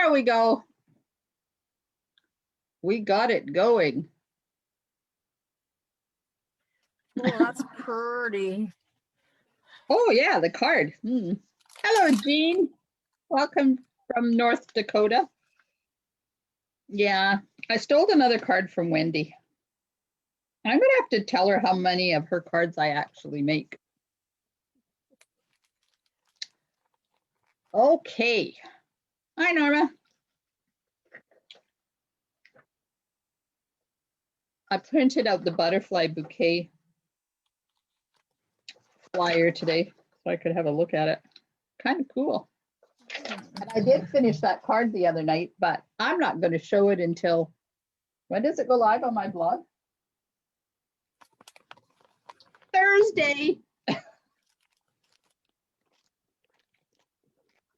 There we go. We got it going. Oh, that's pretty. Oh yeah, the card. Hello, Jean. Welcome from North Dakota. Yeah, I stole another card from Wendy. I'm gonna have to tell her how many of her cards I actually make. Okay. Hi, Norma. I printed out the butterfly bouquet flyer today so I could have a look at it. Kind of cool. And I did finish that card the other night, but I'm not going to show it until, when does it go live on my blog? Thursday.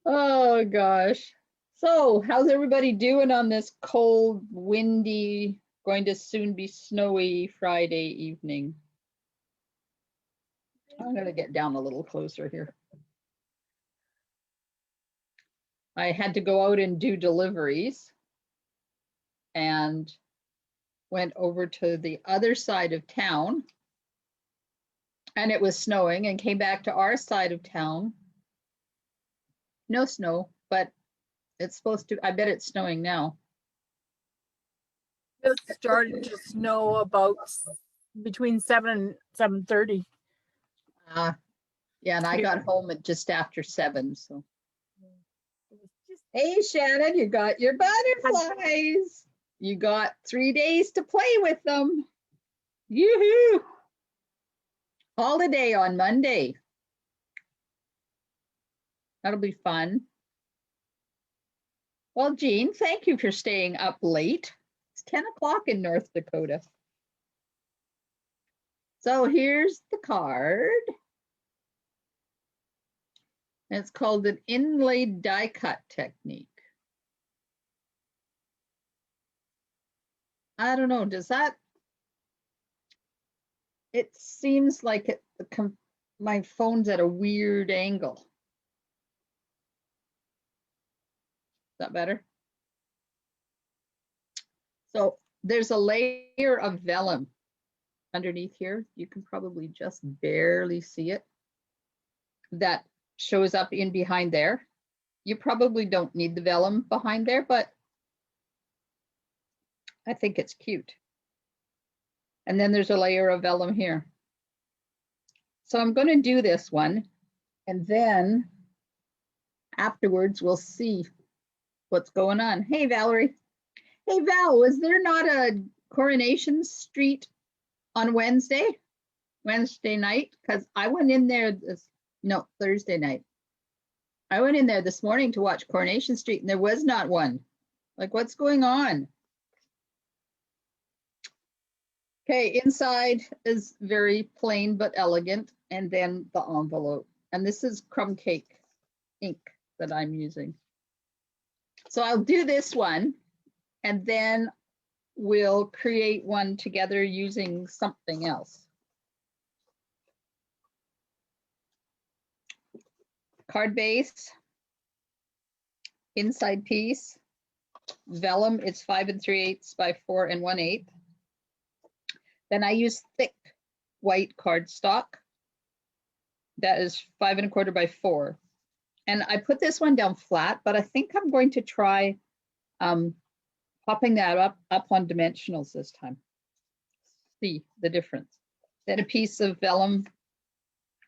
Oh gosh. So how's everybody doing on this cold, windy, going to soon be snowy Friday evening? I'm going to get down a little closer here. I had to go out and do deliveries and went over to the other side of town, and it was snowing, and came back to our side of town. No snow, but it's supposed to, I bet it's snowing now. It started to snow about between 7 and 7:30. Yeah, and I got home at just after 7, so. Hey, Shannon, you got your butterflies. You got 3 days to play with them. Yoo-hoo! Holiday on Monday. That'll be fun. Well, Jean, thank you for staying up late. It's 10 o'clock in North Dakota. So here's the card. It's called an Inlaid Die Cut Technique. I don't know, does that, it seems like it, my phone's at a weird angle. Is that better? So there's a layer of vellum underneath here. You can probably just barely see it. That shows up in behind there. You probably don't need the vellum behind there, but I think it's cute. And then there's a layer of vellum here. So I'm going to do this one, and then afterwards we'll see what's going on. Hey, Valerie. Hey, Val, was there not a Coronation Street on Wednesday night? Because I went in there Thursday night. I went in there this morning to watch Coronation Street, and there was not one. Like, what's going on? Okay, inside is very plain but elegant, and then the envelope. And this is crumb cake ink that I'm using. So I'll do this one, and then we'll create one together using something else. Card base, inside piece, vellum, it's 5 3/8 by 4 1/8. Then I use thick white cardstock. That is 5 1/4 by 4. And I put this one down flat, but I think I'm going to try popping that up on dimensionals this time. See the difference. Then a piece of vellum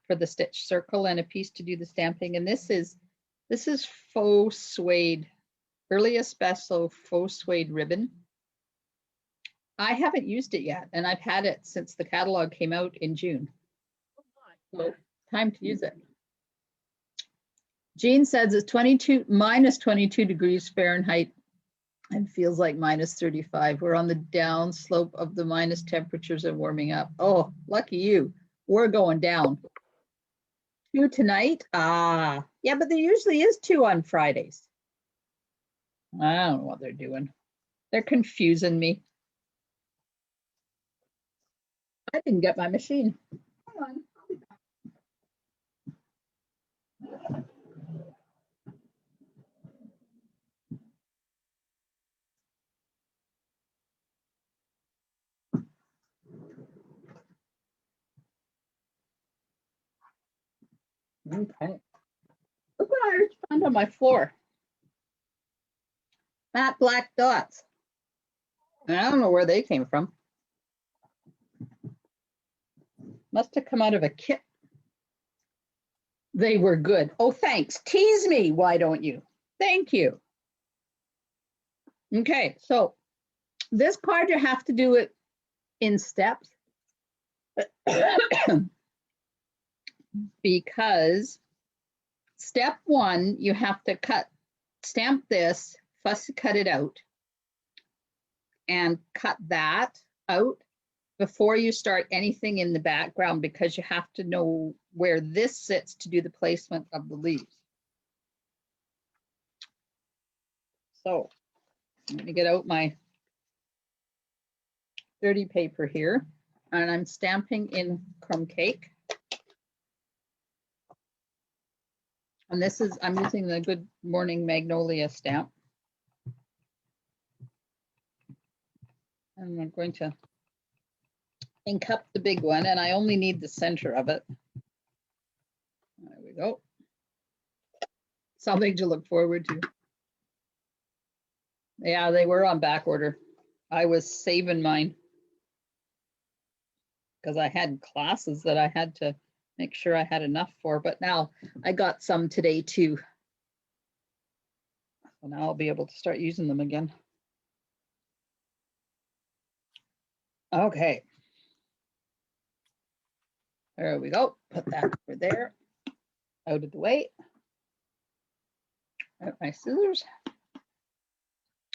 for the stitch circle and a piece to do the stamping. And this is faux suede, early espresso faux suede ribbon. I haven't used it yet, and I've had it since the catalog came out in June. So time to use it. Jean says it's minus 22 degrees Fahrenheit and feels like minus 35. We're on the down slope of the minus temperatures and warming up. Oh, lucky you. We're going down. 2 tonight? Ah, yeah, but there usually is 2 on Fridays. I don't know what they're doing. They're confusing me. I didn't get my machine. Come on. Okay. Look what I just found on my floor. Matte black dots. And I don't know where they came from. Must have come out of a kit. They were good. Oh, thanks. Tease me, why don't you? Thank you. Okay, so this card, you have to do it in steps. Because step one, you have to stamp this, fussy cut it out, and cut that out before you start anything in the background, because you have to know where this sits to do the placement of the leaves. So I'm going to get out my dirty paper here, and I'm stamping in crumb cake. And this is, I'm using the Good Morning Magnolia stamp. And I'm going to ink up the big one, and I only need the center of it. There we go. Something to look forward to. Yeah, they were on back order. I was saving mine because I had classes that I had to make sure I had enough for, but now I got some today too. So now I'll be able to start using them again. Okay. There we go. Put that over there, out of the way. Out my scissors.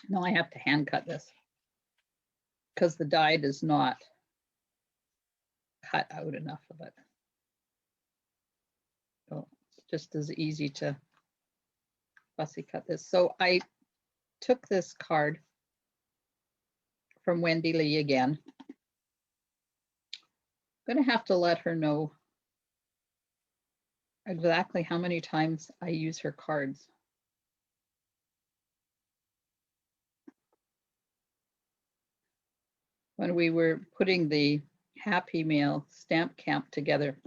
Now I have to hand cut this because the die does not cut out enough of it. So it's just as easy to fussy cut this. So I took this card from Wendy Lee again. I'm going to have to let her know exactly how many times I use her cards. When we were putting the Happy Mail stamp camp together,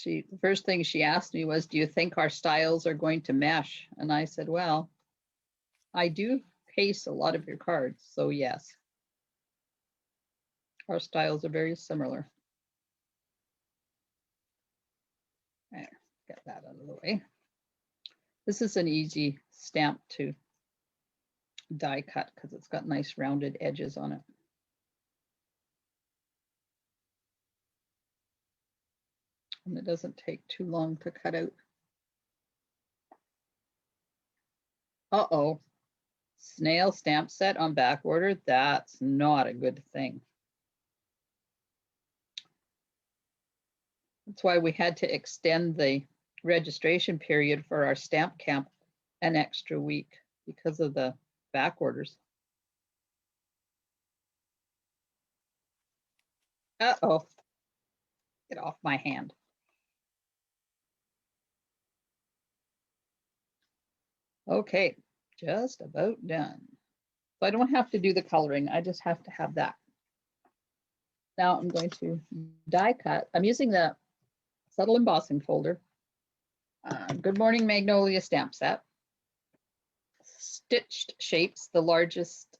the first thing she asked me was, do you think our styles are going to mesh? And I said, well, I do case a lot of your cards, so yes. Our styles are very similar. There, get that out of the way. This is an easy stamp to die cut because it's got nice rounded edges on it. And it doesn't take too long to cut out. Uh-oh, snail stamp set on back order. That's not a good thing. That's why we had to extend the registration period for our stamp camp an extra week because of the back orders. Uh-oh, get off my hand. Okay, just about done. So I don't have to do the coloring, I just have to have that. Now I'm going to die cut. I'm using the subtle embossing folder, Good Morning Magnolia stamp set, stitched shapes, the largest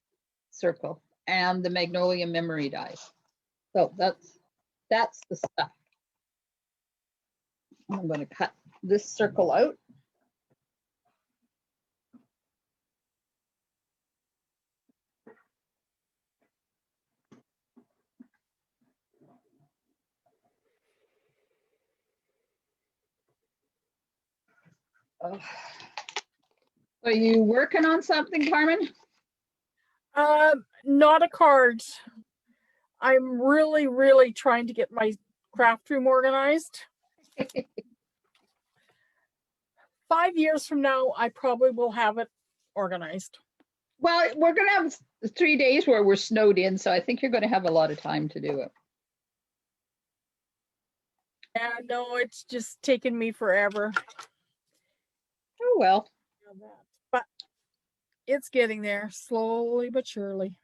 circle, and the Magnolia memory dies. So that's the stuff. I'm going to cut this circle out. Are you working on something, Carmen? Not a card. I'm really trying to get my craft room organized. 5 years from now, I probably will have it organized. Well, we're going to have 3 days where we're snowed in, so I think you're going to have a lot of time to do it. Yeah, no, it's just taken me forever. Oh, well. But it's getting there, slowly but surely.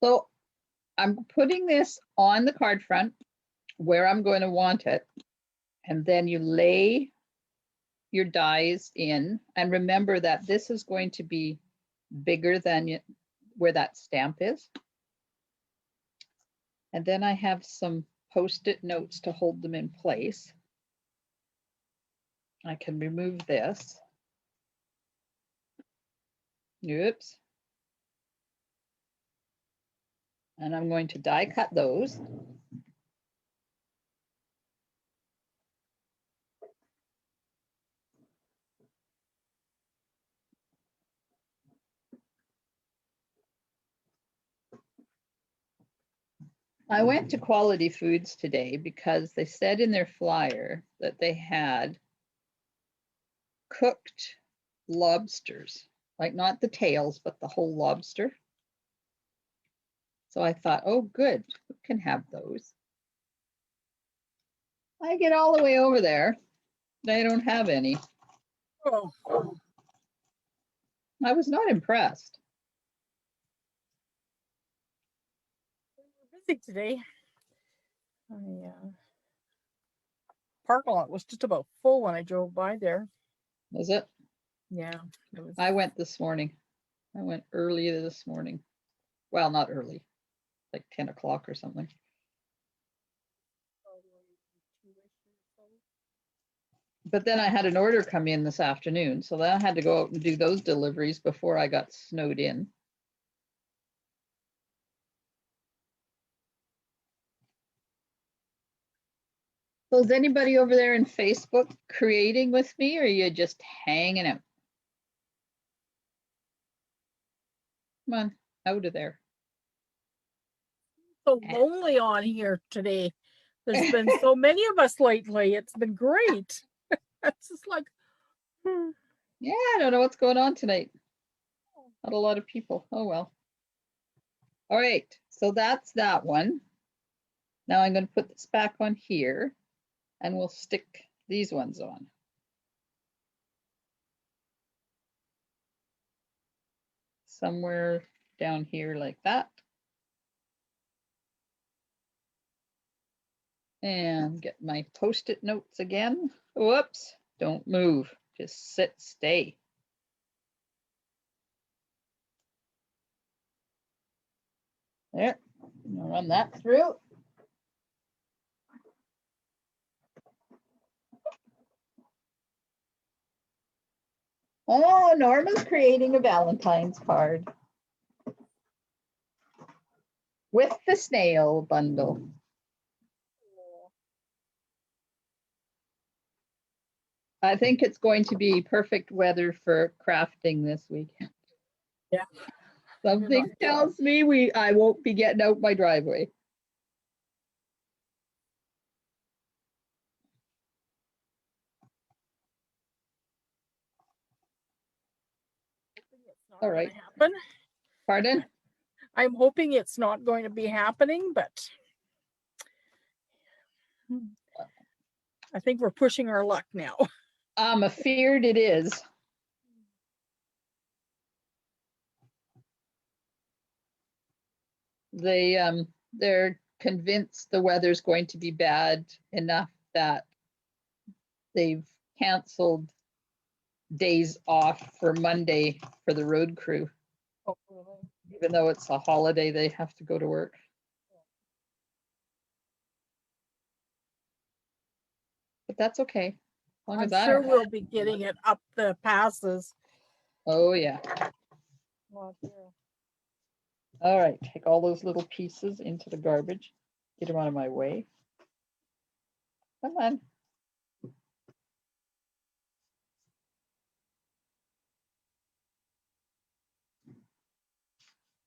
So I'm putting this on the card front, where I'm going to want it. And then you lay your dies in. And remember that this is going to be bigger than where that stamp is. And then I have some Post-it notes to hold them in place. I can remove this. Oops. And I'm going to die cut those. I went to Quality Foods today because they said in their flyer that they had cooked lobsters, like not the tails, but the whole lobster. So I thought, oh, good, we can have those. I get all the way over there. They don't have any. Oh, I was not impressed. we're busy today. Parking lot was just about full when I drove by there. Was it? Yeah. It was, I went this morning. I went early this morning. Well, not early, like 10 o'clock or something. But then I had an order come in this afternoon, so then I had to go out and do those deliveries before I got snowed in. So is anybody over there in Facebook creating with me, or are you just hanging out? Come on, out of there. so lonely on here today. There's been so many of us lately. It's been great. It's just like, Yeah, I don't know what's going on tonight. Not a lot of people. Oh, well. All right, so that's that one. Now I'm going to put this back on here and we'll stick these ones on. Somewhere down here like that. And get my Post-it notes again. Whoops, don't move, just sit, stay. There, I'll run that through. Oh, Norma's creating a Valentine's card with the snail bundle. I think it's going to be perfect weather for crafting this weekend. yeah. Something tells me I won't be getting out my driveway. All right. Happen. Pardon? I'm hoping it's not going to be happening, but I think we're pushing our luck now. I'm afeared it is. They're convinced the weather's going to be bad enough that they've canceled days off for Monday for the road crew. Oh, really? Even though it's a holiday, they have to go to work. But that's okay. As long I'm as sure we'll be getting it up the passes. Oh, yeah. All right, take all those little pieces into the garbage. Get them out of my way. Come on.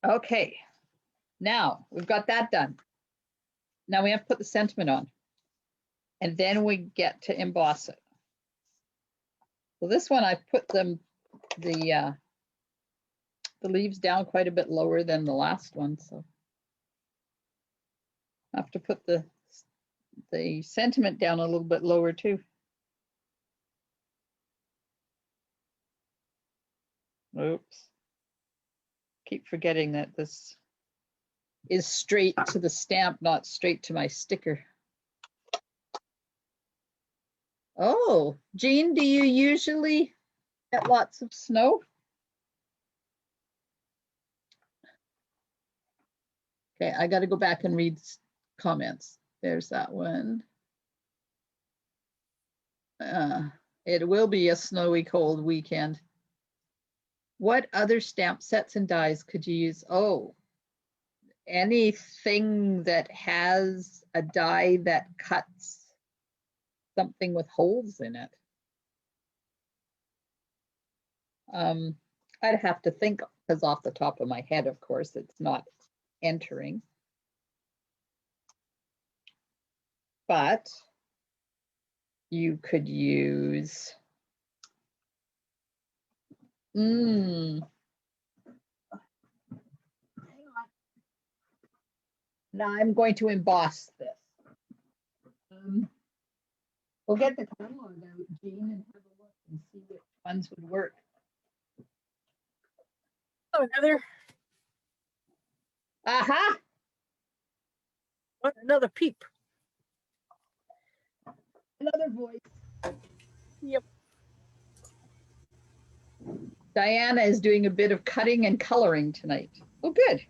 Okay, now we've got that done. Now we have to put the sentiment on. And then we get to emboss it. So this one, I put the leaves down quite a bit lower than the last one. So I have to put the sentiment down a little bit lower too. Oops. Keep forgetting that this is straight to the stamp, not straight to my sticker. Oh, Jean, do you usually get lots of snow? Okay, I got to go back and read comments. There's that one. It will be a snowy, cold weekend. What other stamp sets and dies could you use? Oh, anything that has a die that cuts something with holes in it. I'd have to think, because off the top of my head, of course, it's not entering. But you could use, now I'm going to emboss this. We'll get the catalog out, Jean, and have a look and see which ones would work. Oh, another. Aha! What, another peep. Another voice. Yep. Diana is doing a bit of cutting and coloring tonight. Oh, good.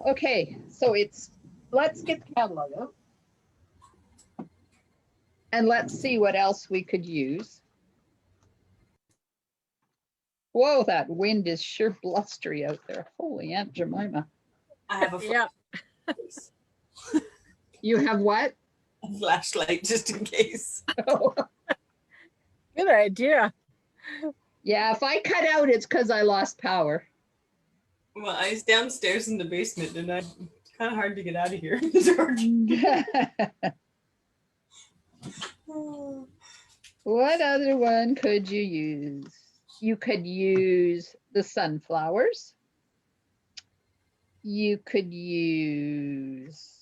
Okay, so let's get the catalog out. And let's see what else we could use. Whoa, that wind is sure blustery out there. Holy Aunt Jemima. I have a Yeah. You have what? a flashlight just in case. Oh. Good idea. Yeah, if I cut out, it's because I lost power. Well, I was downstairs in the basement and it's kind of hard to get out of here. What other one could you use? You could use the sunflowers. You could use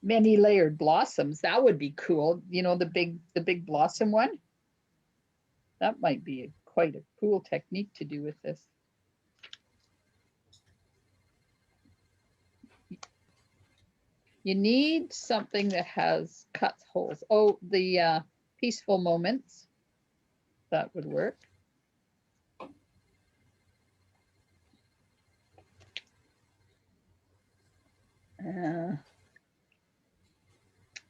many layered blossoms. That would be cool. You know, the big blossom one. That might be quite a cool technique to do with this. You need something that has cuts holes. Oh, the peaceful moments. That would work.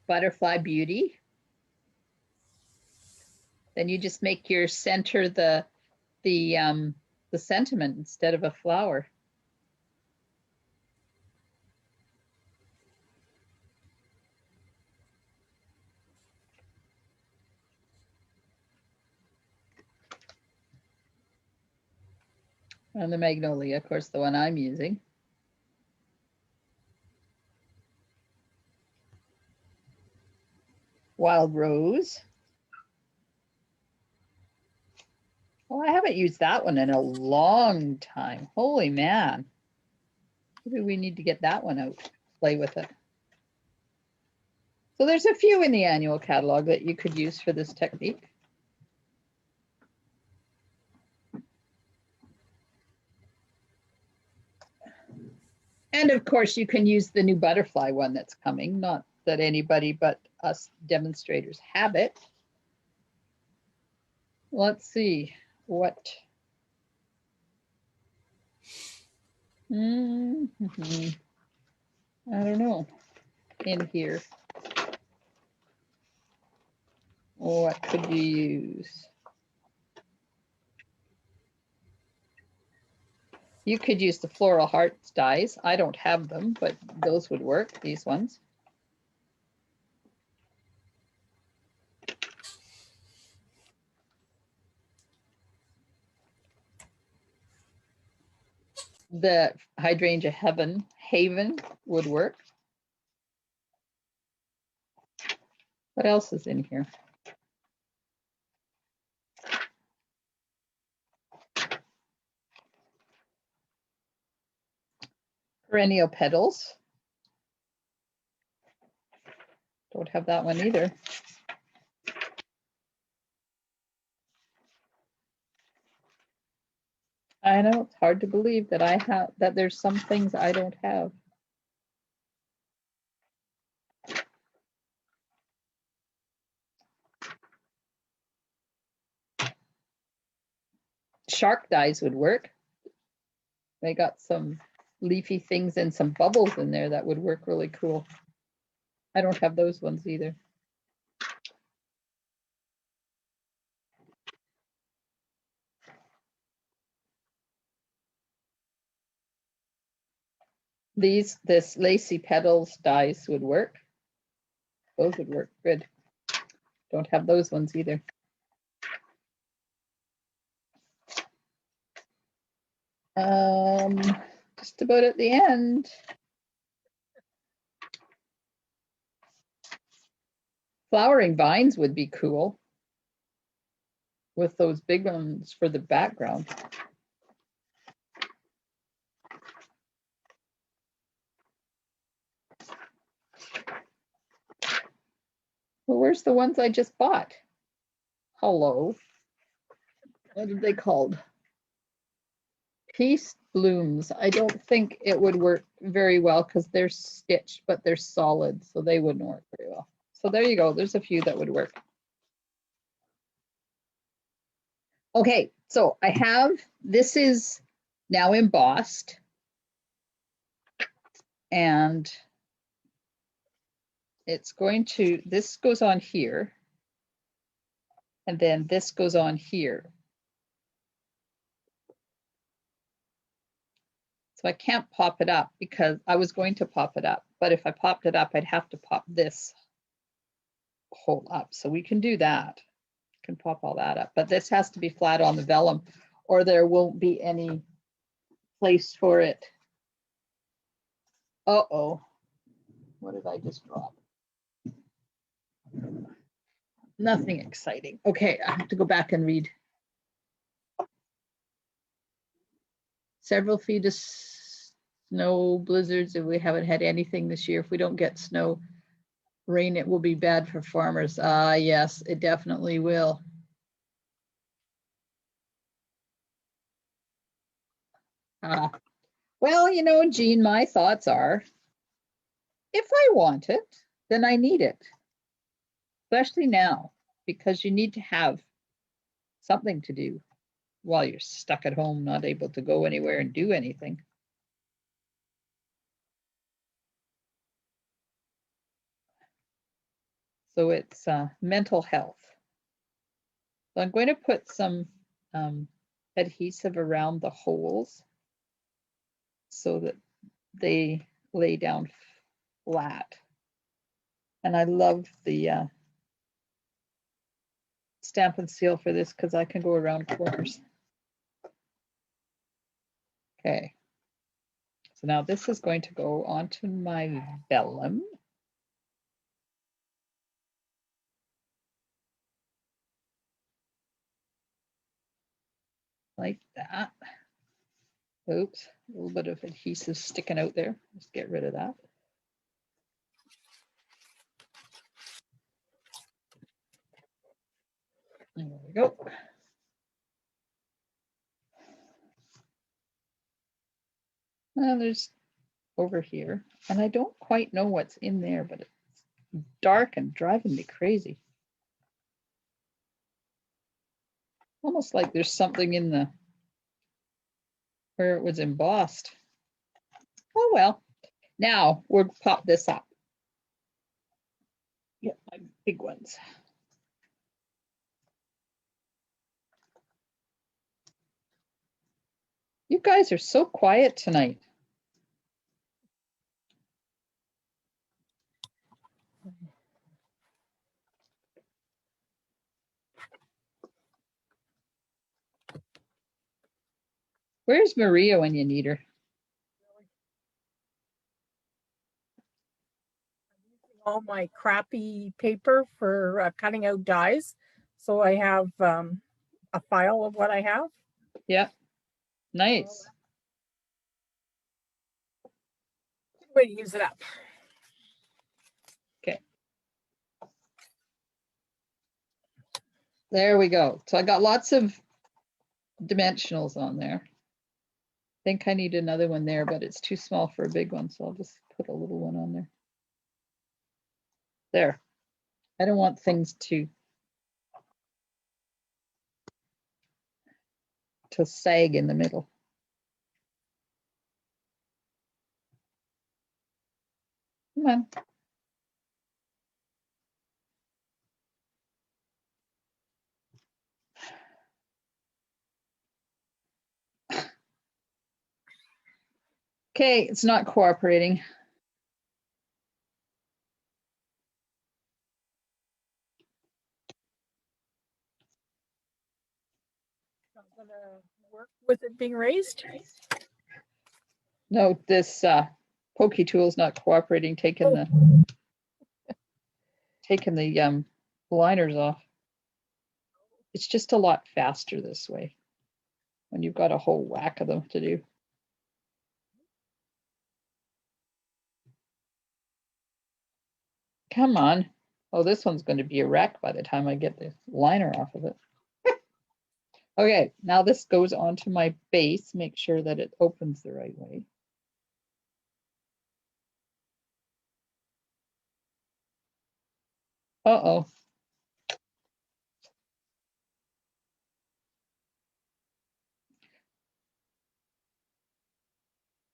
Butterfly Beauty. Then you just make your center the sentiment instead of a flower. And the Magnolia, of course, the one I'm using. Wild Rose. Well, I haven't used that one in a long time. Holy man. Maybe we need to get that one out, play with it. So there's a few in the annual catalog that you could use for this technique. And of course, you can use the new butterfly one that's coming. Not that anybody but us demonstrators have it. Let's see what. I don't know. In here. What could you use? You could use the floral hearts dies. I don't have them, but those would work, these ones. The hydrangea haven would work. What else is in here? Perennial petals. Don't have that one either. I know it's hard to believe that there's some things I don't have. shark dies would work. They got some leafy things and some bubbles in there that would work really cool. I don't have those ones either. This lacy petals dies would work. Those would work good. Don't have those ones either. Just about at the end. Flowering vines would be cool with those big ones for the background. Well, where's the ones I just bought? Hello. What are they called? Peace blooms. I don't think it would work very well because they're stitched, but they're solid, so they wouldn't work very well. So there you go. There's a few that would work. Okay, so I have, this is now embossed. And it's going to, this goes on here. And then this goes on here. So I can't pop it up because I was going to pop it up, but if I popped it up, I'd have to pop this hole up. So we can do that. Can pop all that up, but this has to be flat on the vellum or there won't be any place for it. Uh-oh. What did I just drop? Nothing exciting. Okay, I have to go back and read. Several feet of snow blizzards, and we haven't had anything this year. If we don't get snow, rain, it will be bad for farmers. Yes, it definitely will. Well, you know, Jean, my thoughts are, if I want it, then I need it, especially now, because you need to have something to do while you're stuck at home, not able to go anywhere and do anything. So it's mental health. So I'm going to put some adhesive around the holes so that they lay down flat. And I love the Stamp and Seal for this because I can go around corners. Okay. So now this is going to go onto my vellum. Like that. Oops, a little bit of adhesive sticking out there. Let's get rid of that. There we go. Now there's over here, and I don't quite know what's in there, but it's dark and driving me crazy. Almost like there's something in the where it was embossed. Oh well. Now we'll pop this up. Get my big ones. You guys are so quiet tonight. Where's Maria when you need her? All my crappy paper for cutting out dies. So I have a file of what I have. Yeah, nice. Way to use it up. Okay. There we go. So I got lots of dimensionals on there. I think I need another one there, but it's too small for a big one. So I'll just put a little one on there. There. I don't want things to to sag in the middle. Come on. Okay, it's not cooperating. Not gonna work with it being raised. No, this pokey tool is not cooperating, taking the liners off. It's just a lot faster this way when you've got a whole whack of them to do. Come on. Oh, this one's going to be a wreck by the time I get the liner off of it. Okay, now this goes onto my base. Make sure that it opens the right way. Uh-oh.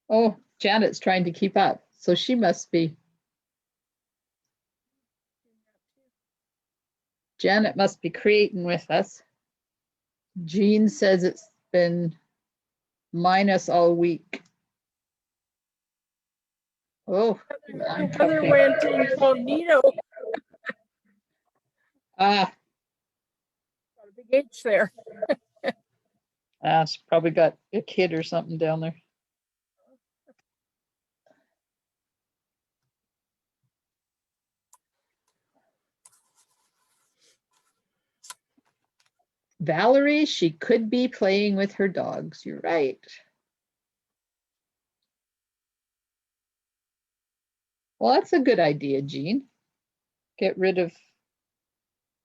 Oh, Janet's trying to keep up, so she must be. Janet must be creating with us. Jean says it's been minus all week. Oh, Heather went incognito. ah, Got a big H there. she's probably got a kid or something down there. Valerie, she could be playing with her dogs. You're right. Well, that's a good idea, Jean. Get rid of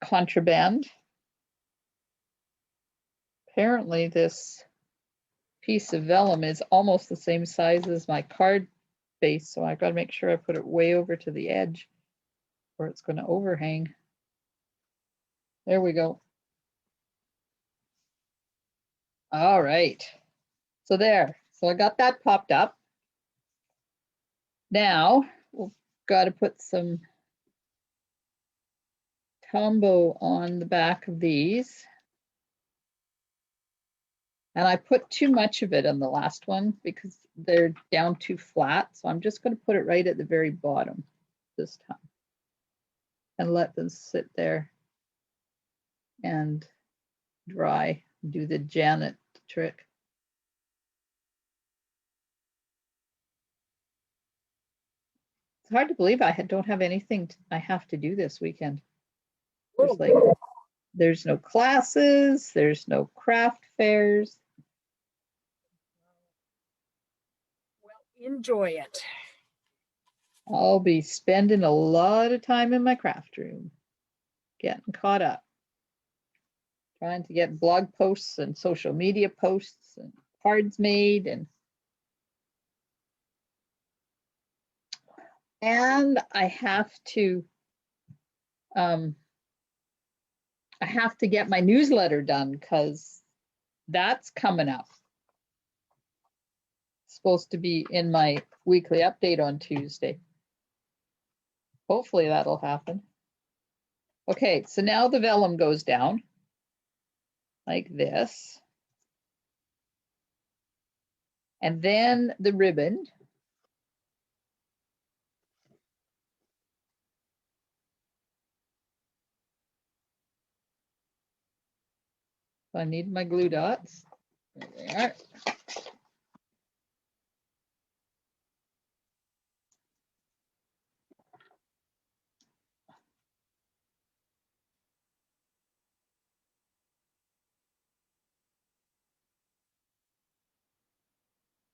contraband. Apparently this piece of vellum is almost the same size as my card base, so I've got to make sure I put it way over to the edge or it's going to overhang. There we go. All right. So there. So I got that popped up. Now we've got to put some Tombow on the back of these. And I put too much of it on the last one because they're down too flat. So I'm just going to put it right at the very bottom this time and let them sit there and dry. Do the Janet trick. It's hard to believe I don't have anything I have to do this weekend. There's like, there's no classes, there's no craft fairs. Well, enjoy it. I'll be spending a lot of time in my craft room, getting caught up, trying to get blog posts and social media posts and cards made and I have to get my newsletter done because that's coming up. It's supposed to be in my weekly update on Tuesday. Hopefully that'll happen. Okay, so now the vellum goes down like this. And then the ribbon. I need my glue dots. There they are.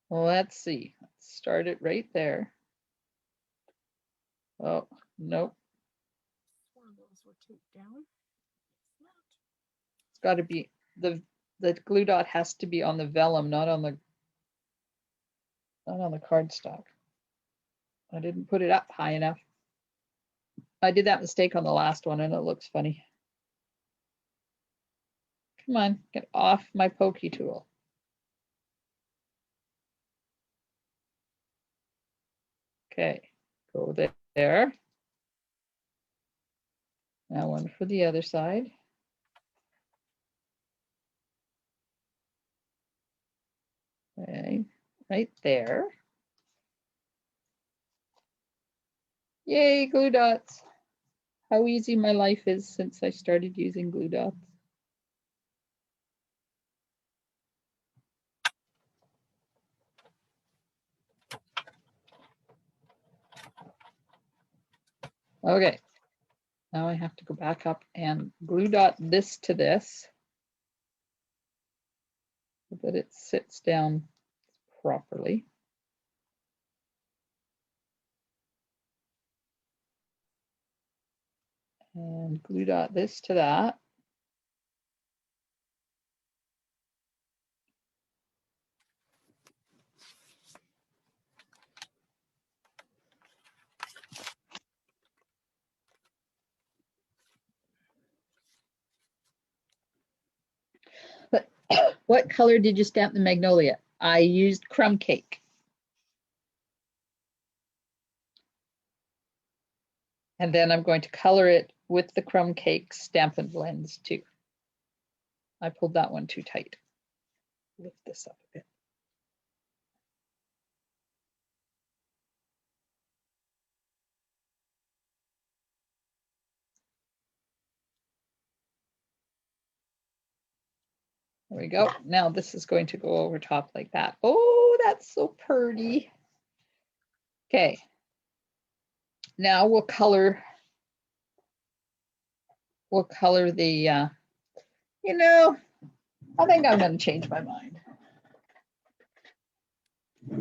Well, let's see. Let's start it right there. Oh, nope. One of those were taped down. It's got to be the glue dot has to be on the vellum, not on the cardstock. I didn't put it up high enough. I did that mistake on the last one and it looks funny. Come on, get off my pokey tool. Okay, go there. Now one for the other side. Okay, right there. Yay, glue dots. How easy my life is since I started using glue dots. Okay, now I have to go back up and glue dot this to this so that it sits down properly. And glue dot this to that. But what color did you stamp the magnolia? I used crumb cake. And then I'm going to color it with the crumb cake Stampin' Blends too. I pulled that one too tight. Lift this up a bit. There we go. Now this is going to go over top like that. Oh, that's so pretty. Okay. Now we'll color the, you know, I think I'm going to change my mind.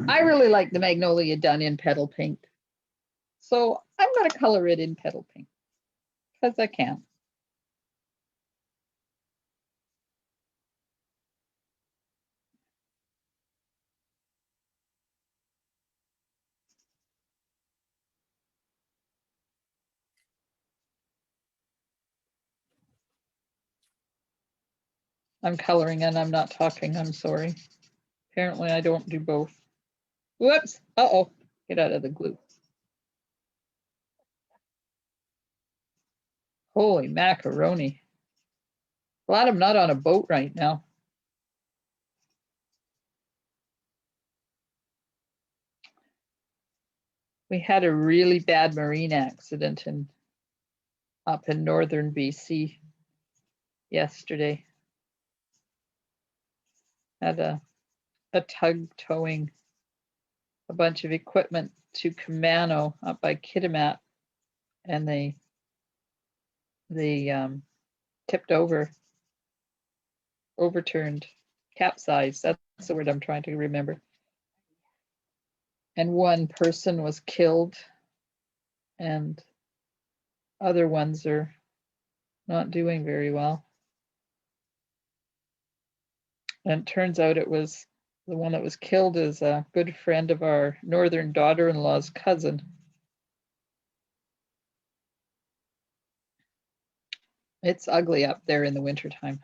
I really like the magnolia done in petal paint. So I'm going to color it in petal paint because I can. I'm coloring and I'm not talking. I'm sorry. Apparently I don't do both. Whoops. Uh-oh. Get out of the glue. Holy macaroni. Glad I'm not on a boat right now. We had a really bad marine accident up in northern BC yesterday. Had a tug towing a bunch of equipment to Camano up by Kitimat, and they tipped over, overturned, capsized. That's the word I'm trying to remember. And one person was killed, and other ones are not doing very well. And it turns out it was the one that was killed is a good friend of our northern daughter-in-law's cousin. It's ugly up there in the wintertime.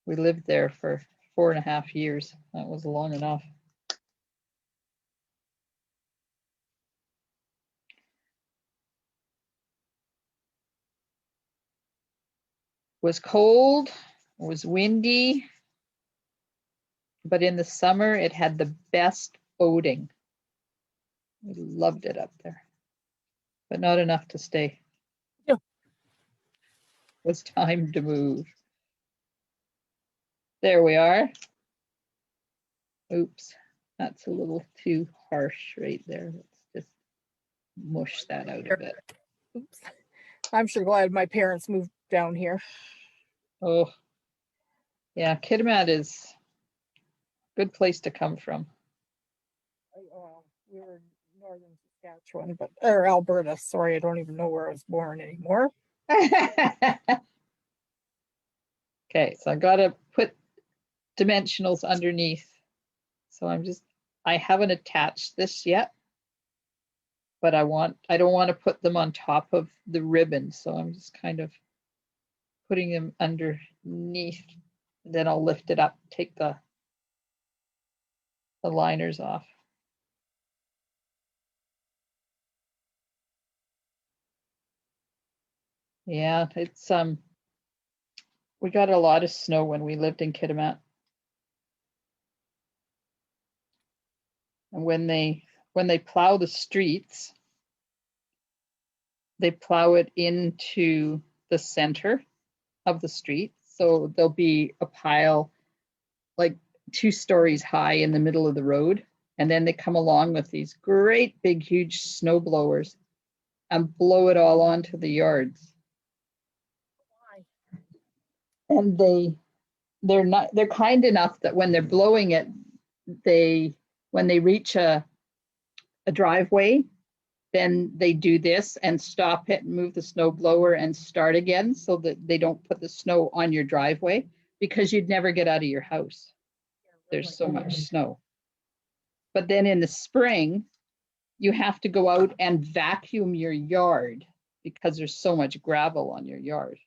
We lived there for 4.5 years. That was long enough. It was cold, it was windy, but in the summer it had the best boating. We loved it up there, but not enough to stay. Yeah. It was time to move. There we are. Oops, that's a little too harsh right there. Let's just mush that out a bit. Oops. I'm sure glad my parents moved down here. Oh, yeah, Kitimat is a good place to come from. We were in northern Saskatchewan, or Alberta. Sorry, I don't even know where I was born anymore. Okay, so I gotta put dimensionals underneath. So I haven't attached this yet, but I don't want to put them on top of the ribbon. So I'm just kind of putting them underneath. Then I'll lift it up, take the liners off. Yeah, it's we got a lot of snow when we lived in Kitimat. And when they plow the streets, they plow it into the center of the street. So there'll be a pile like 2 stories high in the middle of the road. And then they come along with these great big, huge snow blowers and blow it all onto the yards. And they're kind enough that when they're blowing it, when they reach a driveway, then they do this and stop it and move the snow blower and start again so that they don't put the snow on your driveway, because you'd never get out of your house. There's so much snow. But then in the spring, you have to go out and vacuum your yard because there's so much gravel on your yard.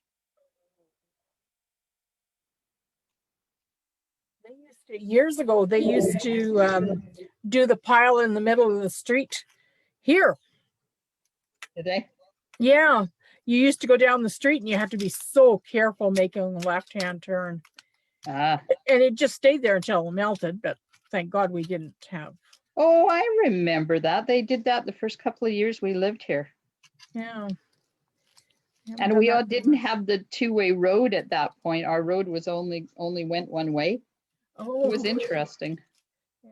Years ago, they used to do the pile in the middle of the street here. Did they? Yeah, you used to go down the street and you had to be so careful making a left-hand turn. Ah. And it just stayed there until it melted, but thank God we didn't have. Oh, I remember that. They did that the first couple of years we lived here. Yeah. And we all didn't have the 2-way road at that point. Our road was only went one way. Oh. It was interesting. Yeah.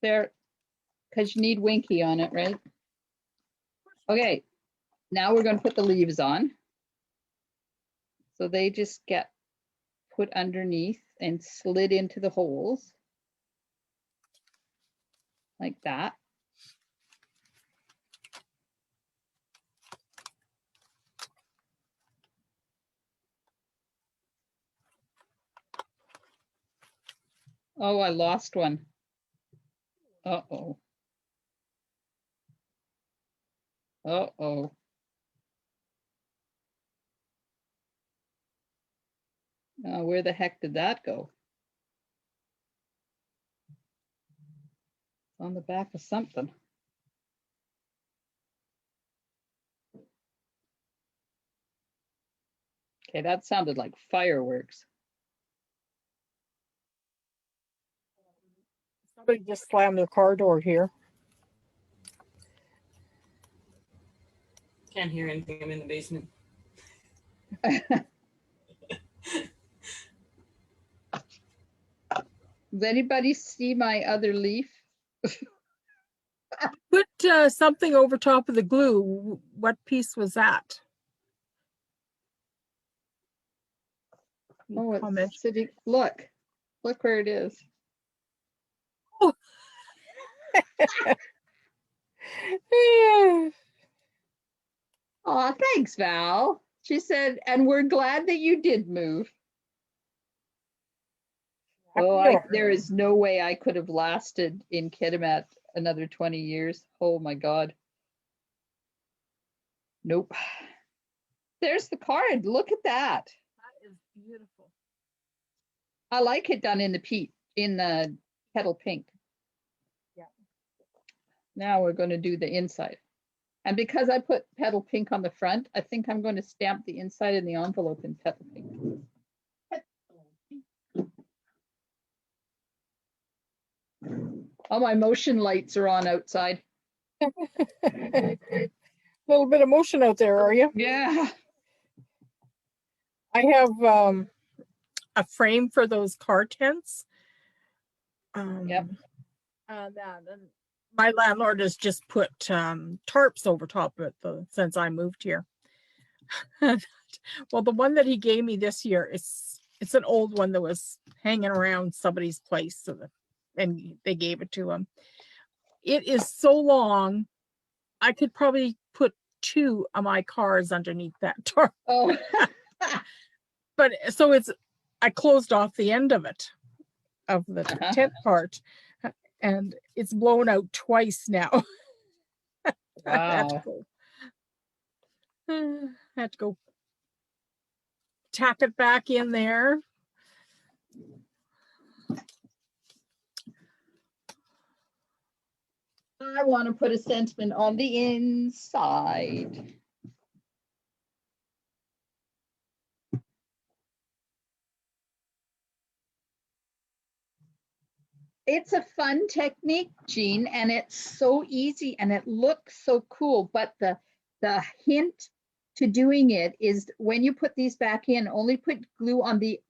There, because you need Winky on it, right? Okay, now we're going to put the leaves on. So they just get put underneath and slid into the holes like that. Oh, I lost one. Uh-oh. Uh-oh. Where the heck did that go? On the back of something. Okay, that sounded like fireworks. Somebody just slammed their car door here. Can't hear anything. I'm in the basement. Does anybody see my other leaf? Put something over top of the glue. What piece was that? Oh, Comment. it's sitting. Look where it is. Oh. Oh, thanks, Val. She said, and we're glad that you did move. Oh, there is no way I could have lasted in Kitimat another 20 years. Oh my God. Nope. There's the card. Look at that. That is beautiful. I like it done in the petal pink. Yeah. Now we're going to do the inside. And because I put petal pink on the front, I think I'm going to stamp the inside in the envelope in petal pink. Oh, my motion lights are on outside. A little bit of motion out there, are you? Yeah. I have a frame for those car tents. Yep. And my landlord has just put tarps over top of it since I moved here. Well, the one that he gave me this year, it's an old one that was hanging around somebody's place, and they gave it to him. It is so long, I could probably put 2 of my cars underneath that tarp. Oh. But so I closed off the end of it, of the tent part, and it's blown out twice now. Wow. Had to go tack it back in there. I want to put a sentiment on the inside. It's a fun technique, Jean, and it's so easy and it looks so cool. But the hint to doing it is when you put these back in, only put glue on the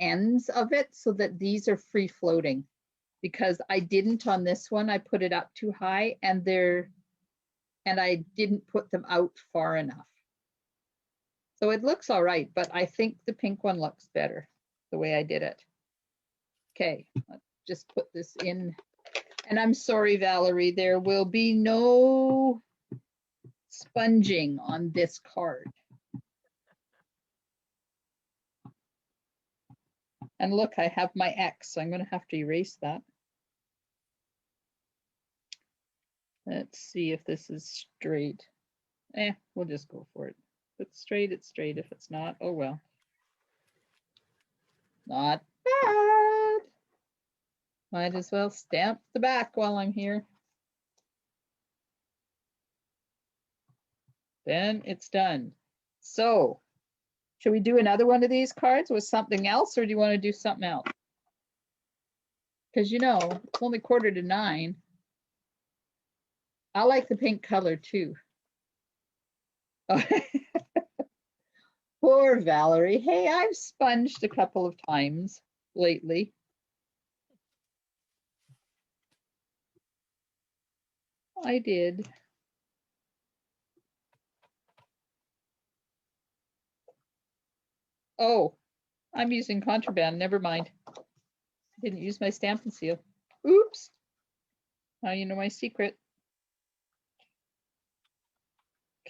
ends of it so that these are free floating. Because I didn't on this one, I put it up too high and I didn't put them out far enough. So it looks all right, but I think the pink one looks better the way I did it. Okay, let's just put this in. And I'm sorry, Valerie, there will be no sponging on this card. And look, I have my X, so I'm going to have to erase that. Let's see if this is straight. We'll just go for it. If it's straight, it's straight. If it's not, oh well. Not bad. Might as well stamp the back while I'm here. Then it's done. So, should we do another one of these cards with something else, or do you want to do something else? Because you know, it's only 8:45. I like the pink color too. Poor Valerie. Hey, I've sponged a couple of times lately. I did. Oh, I'm using contraband. Never mind. Didn't use my stamp and seal. Oops. Now you know my secret.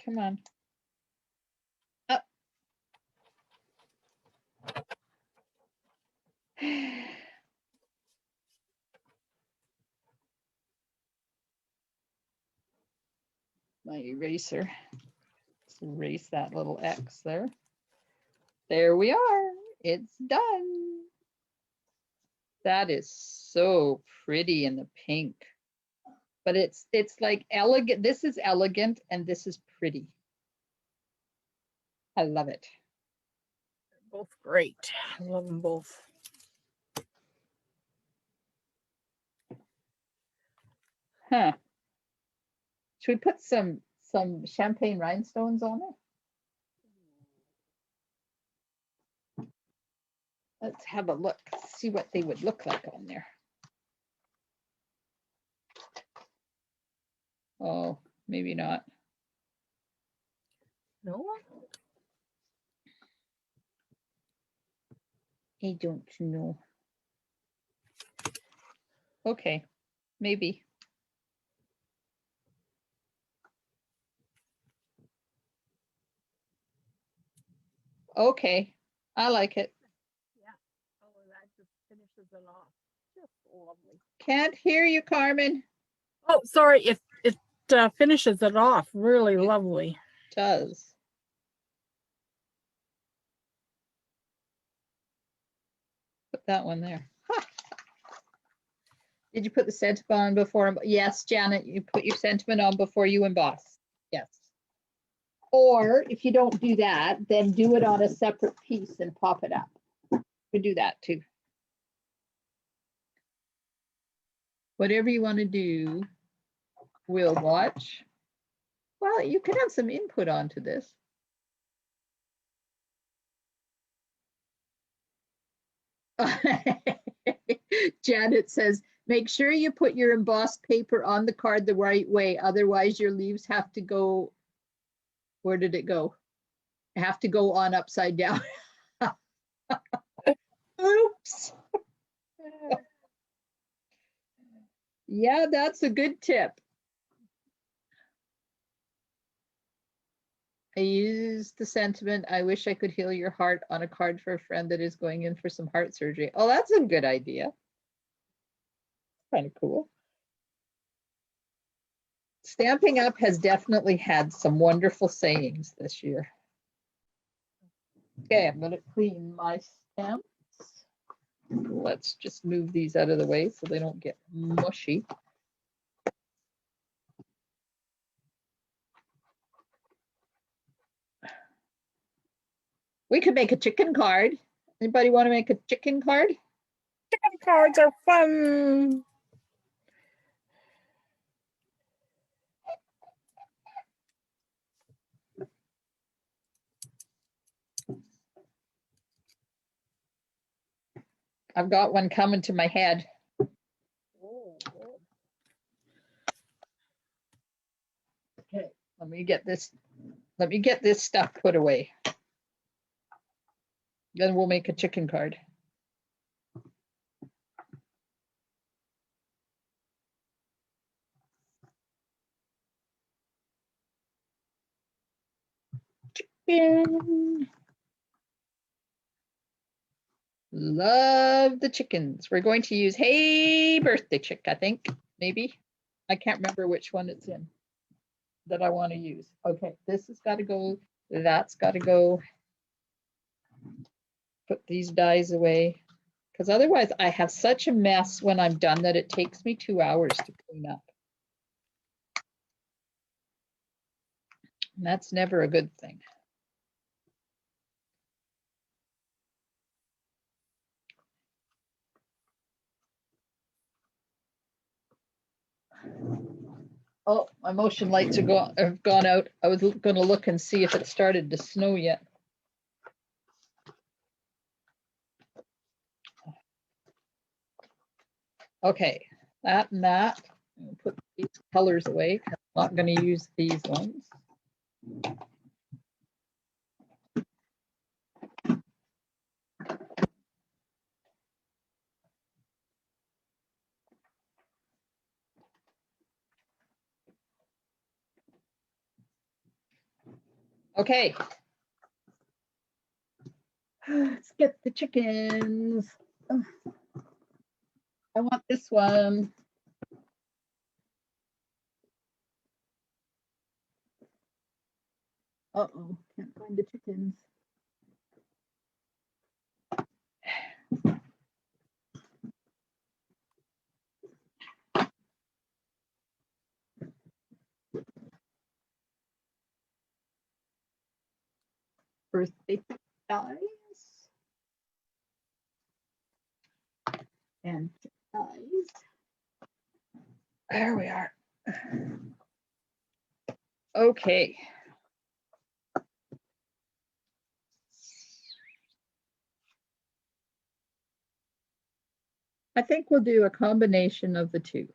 Come on. Up. My eraser. Let's erase that little X there. There we are. It's done. That is so pretty in the pink. But it's like elegant. This is elegant and this is pretty. I love it. Both great. I love them both. Huh. Should we put some champagne rhinestones on it? Let's have a look, see what they would look like on there. Oh, maybe not. No? I don't know. Okay, maybe. Okay, I like it. Yeah. Oh, that just finishes it off. Just lovely. Can't hear you, Carmen. Oh, sorry. It finishes it off. Really lovely. Does. Put that one there. Ha. Did you put the sentiment on before? Yes, Janet, you put your sentiment on before you emboss. Yes. Or if you don't do that, then do it on a separate piece and pop it up. We do that too. Whatever you want to do, we'll watch. Well, you could have some input onto this. Janet says, make sure you put your embossed paper on the card the right way. Otherwise, your leaves have to go. Where did it go? Have to go on upside down. Oops. Yeah, that's a good tip. I used the sentiment, I wish I could heal your heart on a card for a friend that is going in for some heart surgery. Oh, that's a good idea. Kind of cool. Stamping Up has definitely had some wonderful sayings this year. Okay, I'm going to clean my stamps. Let's just move these out of the way so they don't get mushy. We could make a chicken card. Anybody want to make a chicken card? Chicken cards are fun. I've got one coming to my head. Okay, let me get this stuff put away. Then we'll make a chicken card. Chicken. Love the chickens. We're going to use Hey Birthday Chick, I think, maybe. I can't remember which one it's in that I want to use. Okay, this has got to go. That's got to go. Put these dies away. Because otherwise I have such a mess when I'm done that it takes me 2 hours to clean up. And that's never a good thing. Oh, my motion lights have gone out. I was going to look and see if it started to snow yet. Okay, that and that. I'll put these colors away. I'm not going to use these ones. Okay. Let's get the chickens. I want this one. Uh-oh, can't find the chickens. Birthday dies. And dies. There we are. Okay. I think we'll do a combination of the two.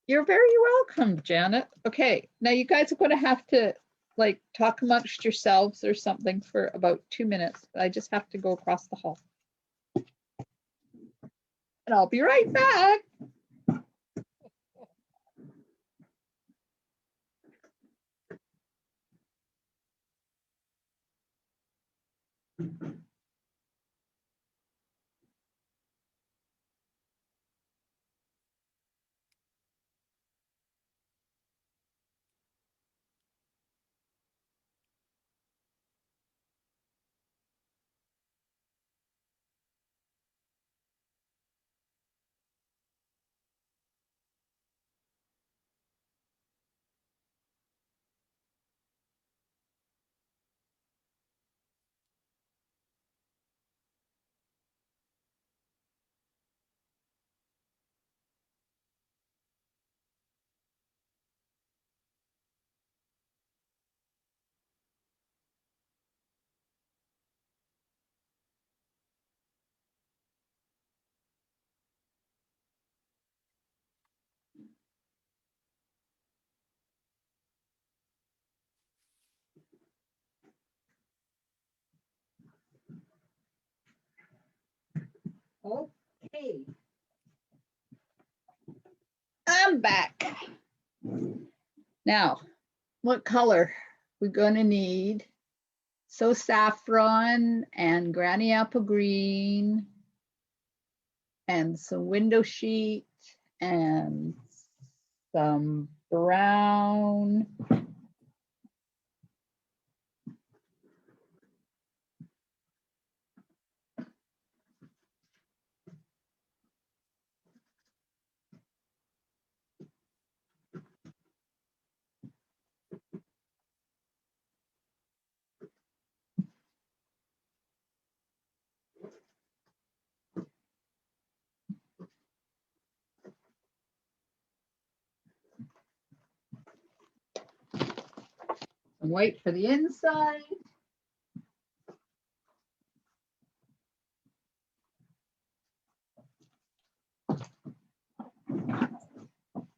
You're very welcome, Janet. Okay, now you guys are going to have to like talk amongst yourselves or something for about 2 minutes. I just have to go across the hall. And I'll be right back. Okay. I'm back. Now, what color we're going to need? So saffron and granny apple green and some window sheet and some brown. And white for the inside.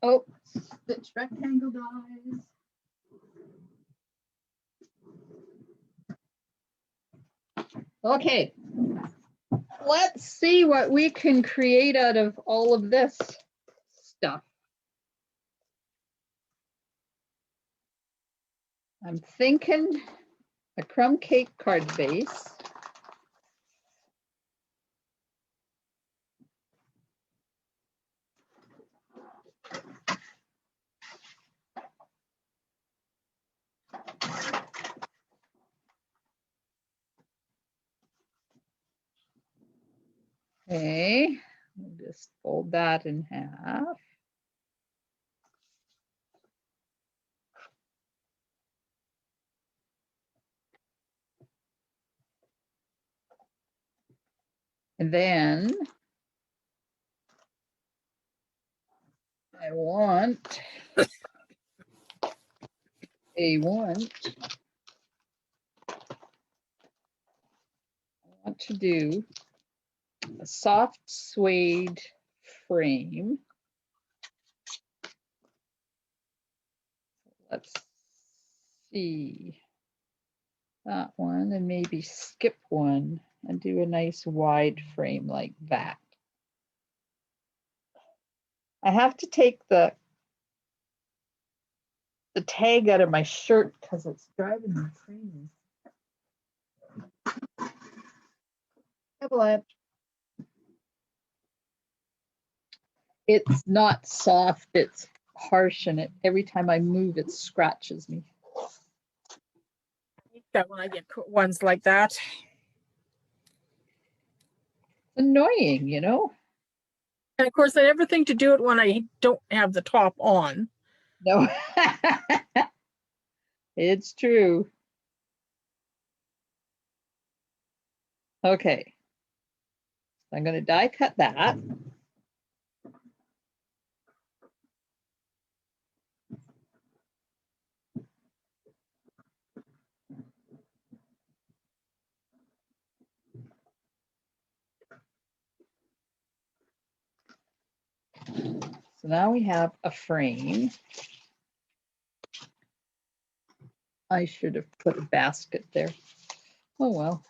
Oh, stitch rectangle dies. Okay, let's see what we can create out of all of this stuff. I'm thinking a crumb cake card base. Okay, we'll just fold that in half. And then I want to do a soft suede frame. Let's see that one and maybe skip one and do a nice wide frame like that. I have to take the tag out of my shirt because it's driving me crazy. It's not soft, it's harsh, and every time I move, it scratches me. That when I get ones like that. Annoying, you know? And of course, I never think to do it when I don't have the top on. No, it's true. Okay, I'm going to die cut that. So now we have a frame. I should have put a basket there. Oh well.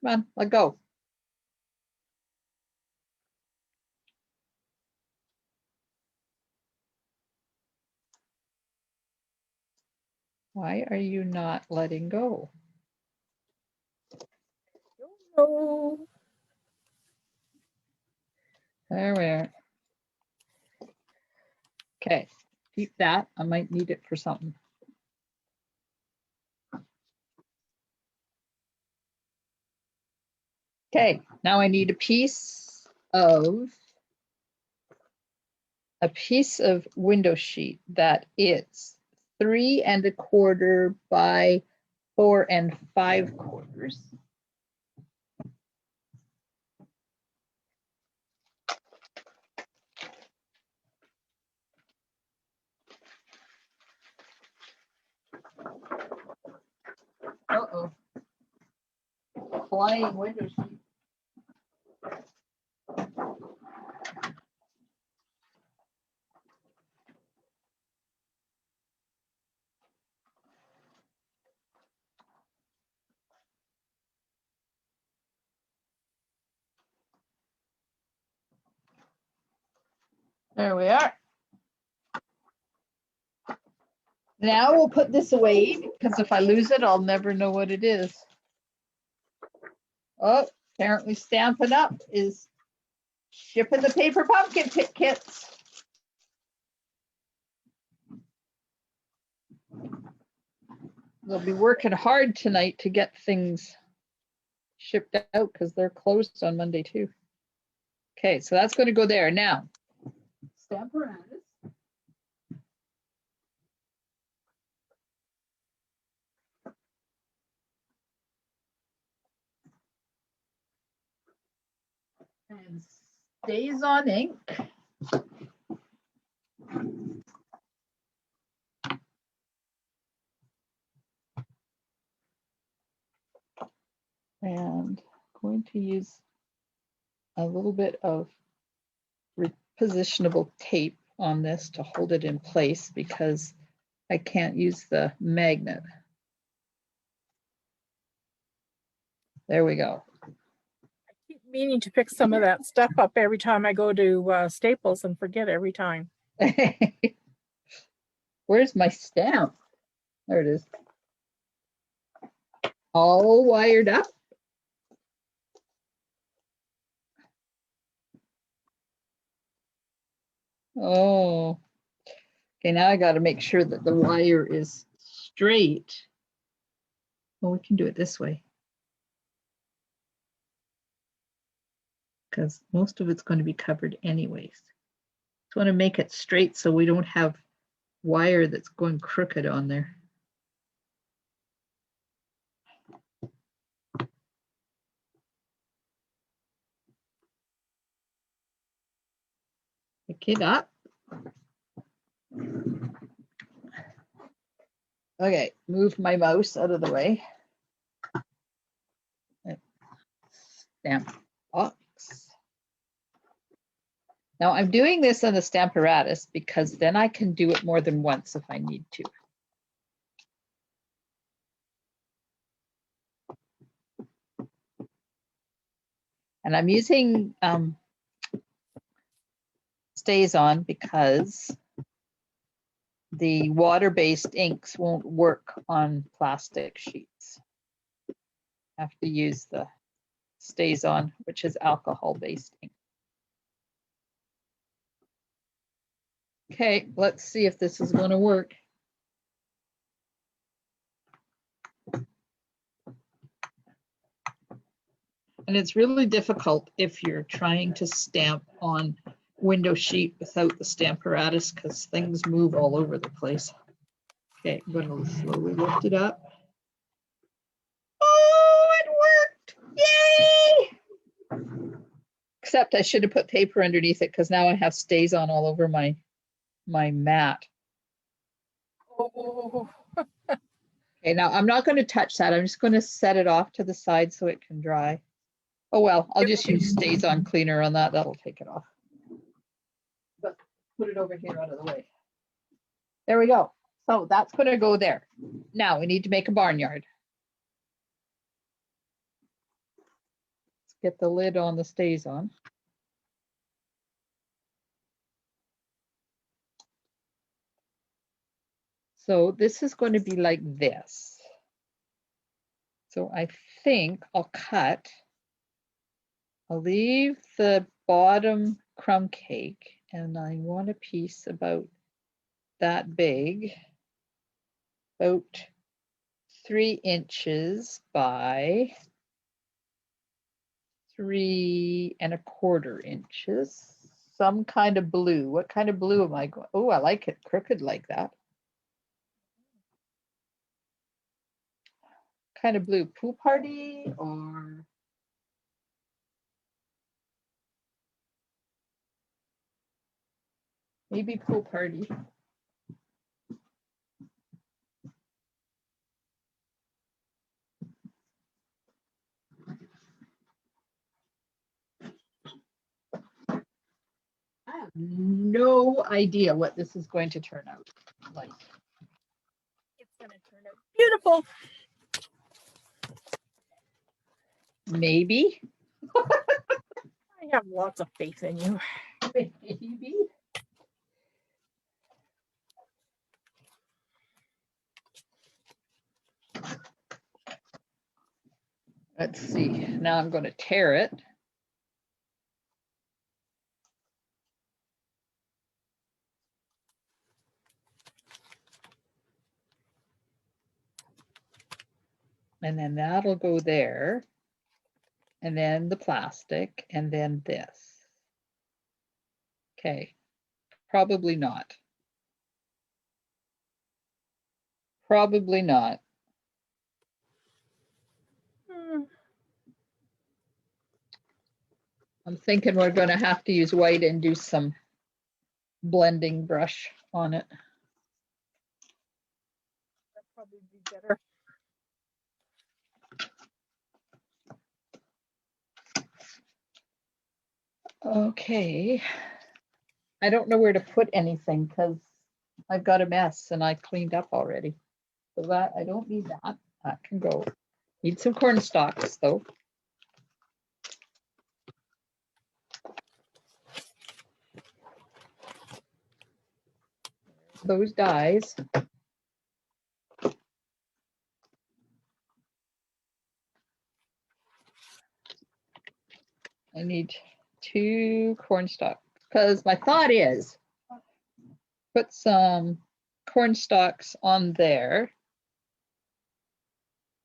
Come on, let go. Why are you not letting go? Oh, There we are. Okay, keep that. I might need it for something. Okay, now I need a piece of window sheet that is 3 1/4 by 4 5/4. Uh-oh. Flying window sheet. There we are. Now we'll put this away because if I lose it, I'll never know what it is. Oh, apparently Stampin' Up! Is shipping the paper pumpkin kits. They'll be working hard tonight to get things shipped out because they're closed on Monday too. Okay, so that's going to go there. Now, Stamparatus. And stays on ink. little bit of repositionable tape on this to hold it in place because I can't use the magnet. There we go. I keep meaning to pick some of that stuff up every time I go to Staples and forget every time. Where's my stamp? There it is. All wired up. Oh, okay, now I got to make sure that the wire is straight. Well, we can do it this way, because most of it's going to be covered anyways. Just want to make it straight so we don't have wire that's going crooked on there. Pick it up. Okay, move my mouse out of the way. Stamp box. Now I'm doing this on the Stamparatus because then I can do it more than once if I need to. And I'm using Stays On because the water-based inks won't work on plastic sheets. I have to use the Stays On, which is alcohol-based ink. Okay, let's see if this is going to work. And it's really difficult if you're trying to stamp on window sheet without the Stamparatus because things move all over the place. Okay, I'm going to slowly lift it up. Oh, it worked! Yay! Except I should have put paper underneath it because now I have Stays On all over my mat. Oh. Okay, now I'm not going to touch that. I'm just going to set it off to the side so it can dry. Oh well, I'll just use Stays On cleaner on that. That'll take it off. But put it over here out of the way. There we go. So that's going to go there. Now we need to make a barnyard. Let's get the lid on the Stays On. So this is going to be like this. So I think I'll leave the bottom crumb cake and I want a piece about that big, about 3 inches by 3¼ inches. Some kind of blue. What kind of blue am I going? Oh, I like it crooked like that. Kind of blue, pool party or maybe pool party. I have no idea what this is going to turn out like. It's going to turn out beautiful. Maybe. I have lots of faith in you. Maybe. Let's see. Now I'm going to tear it. And then that'll go there. And then the plastic, and then this. Okay, probably not. Probably not. I'm thinking we're going to have to use white and do some blending brush on it. That'd probably be better. Okay. I don't know where to put anything because I've got a mess and I cleaned up already. So that, I don't need that. That can go. Need some corn stalks though. Those dies. I need 2 corn stalks because my thought is put some corn stalks on there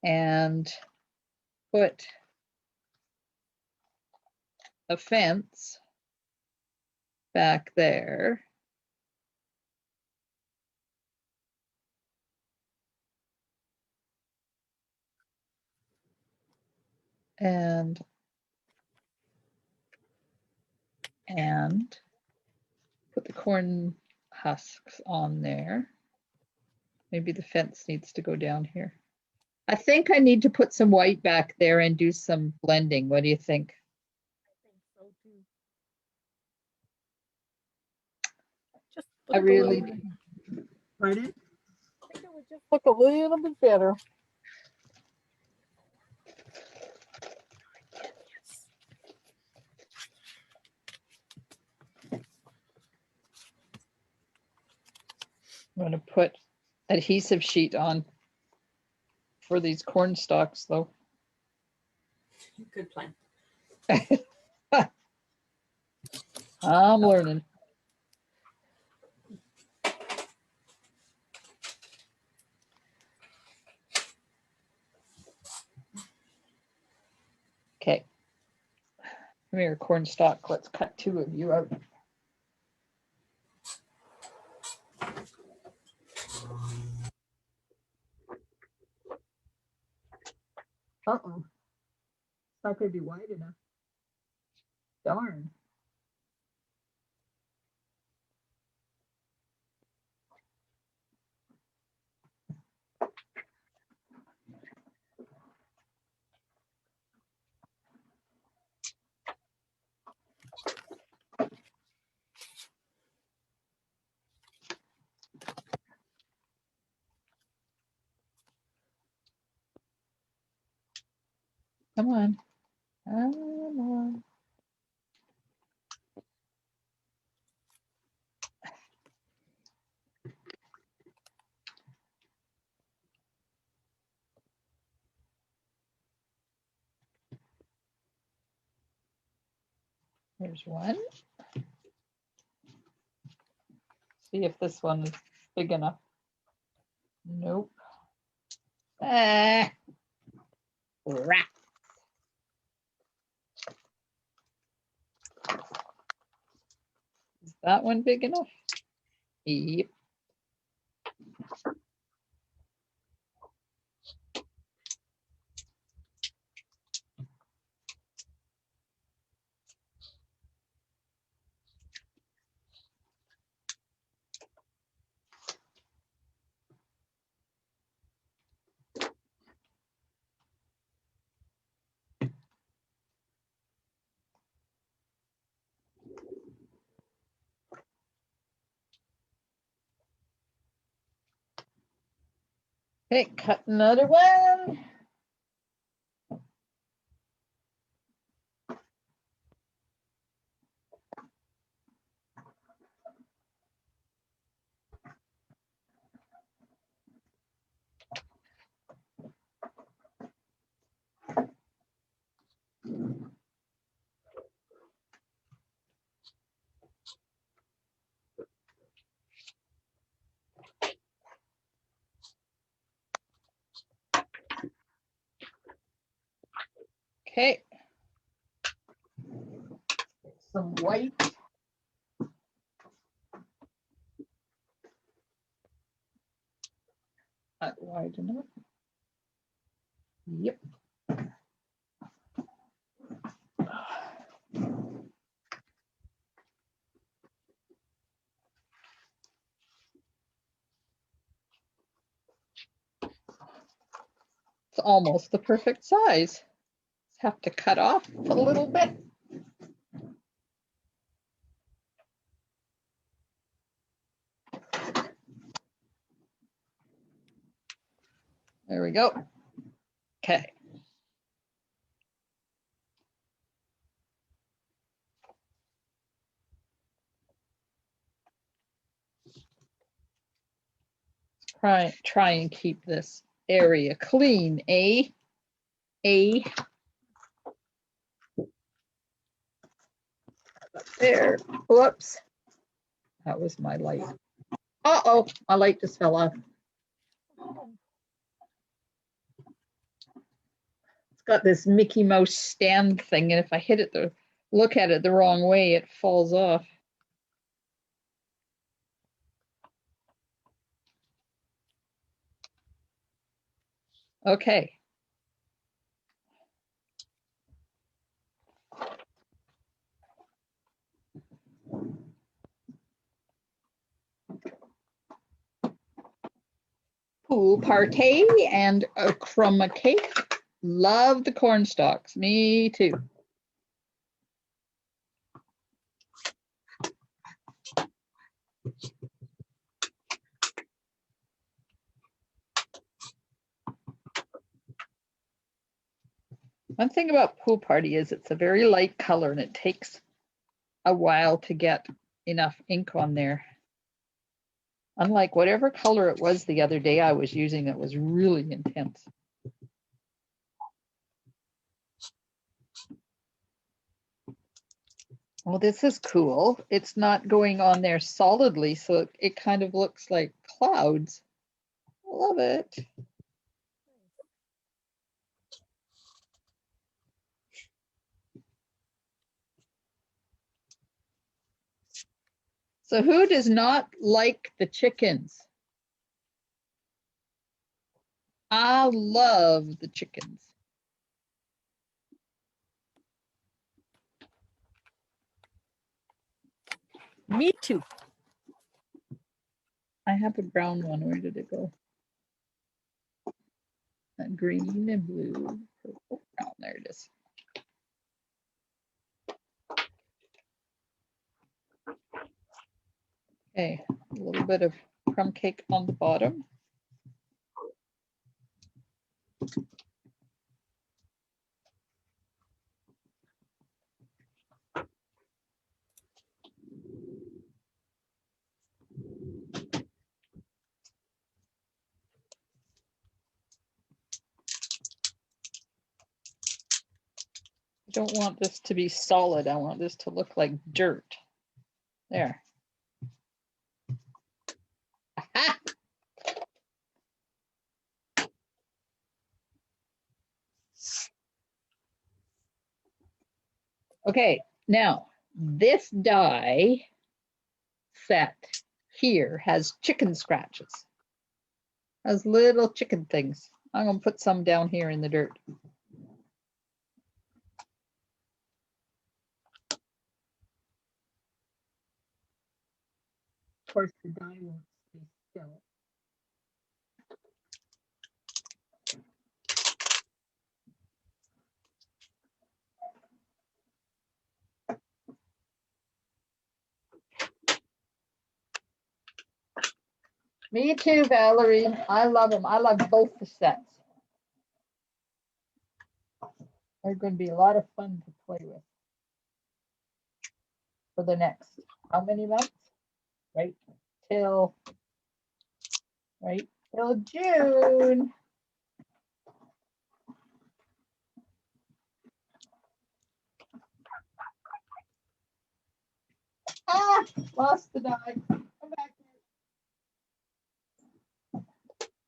and put a fence back there. And put the corn husks on there. Maybe the fence needs to go down here. I think I need to put some white back there and do some blending. What do you think? I think so too. Just I look a little really, bit- Pardon? I think it would just look a little bit better. I'm going to put adhesive sheet on for these corn stalks though. Good plan. I'm learning. Okay. Come here, corn stalk. Let's cut 2 of you out. Uh-oh. It's not going to be wide enough. Darn. Come on. Come on. There's one. See if this one is big enough. Nope. Ah, rat. Is that one big enough? Yep. Okay, cut another one. Okay. Some white. Not wide enough. Yep. It's almost the perfect size. Have to cut off a little bit. There we go. Okay. Try and keep this area clean, eh? There. Whoops. That was my light. Uh-oh, my light just fell off. It's got this Mickey Mouse stand thing, and if I hit it look at it the wrong way, it falls off. Okay. Pool party and a chroma cake. Love the corn stalks. Me too. One thing about pool party is it's a very light color and it takes a while to get enough ink on there. Unlike whatever color it was the other day I was using, it was really intense. Well, this is cool. It's not going on there solidly, so it kind of looks like clouds. Love it. So who does not like the chickens? I love the chickens. Me too. I have a brown one. Where did it go? Green and blue, purple, brown. There it is. Okay, a little bit of crumb cake on the bottom. I don't want this to be solid. I want this to look like dirt. There. Aha! Okay, now this die set here has chicken scratches. Has little chicken things. I'm gonna put some down here in the dirt. Of course, the die won't stay still. Me too, Valerie. I love them. I love both the sets. They're going to be a lot of fun to play with for the next, how many months? Right till June. Ah, lost the die. Come back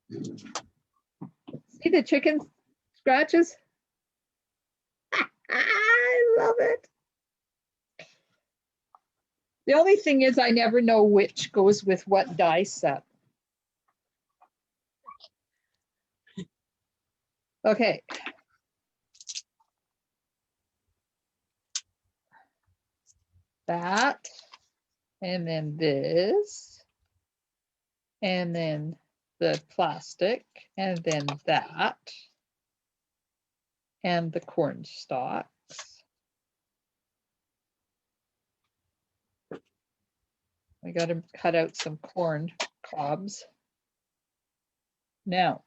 here. See the chicken scratches? I love it. The only thing is I never know which goes with what die set. Okay. That, and then this, and then the plastic, and then that, and the corn stalks. We got to cut out some corn cobs. Now,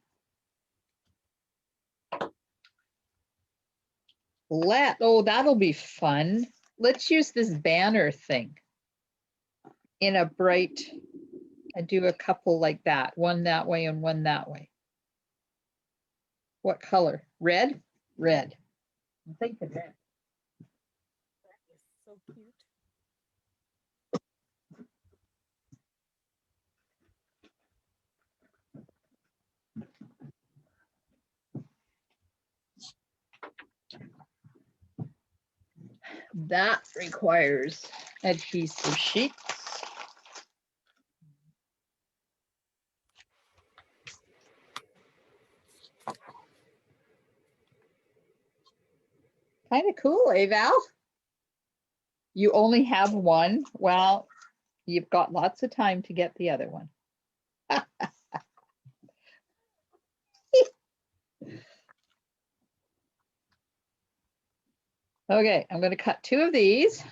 Oh, that'll be fun. Let's use this banner thing in a bright, and do a couple like that, one that way and one that way. What color? Red? Red. I'm thinking red. That is so cute. That requires adhesive sheets. Kind of cool, eh, Val? You only have one? Well, you've got lots of time to get the other one. Okay, I'm going to cut 2 of these.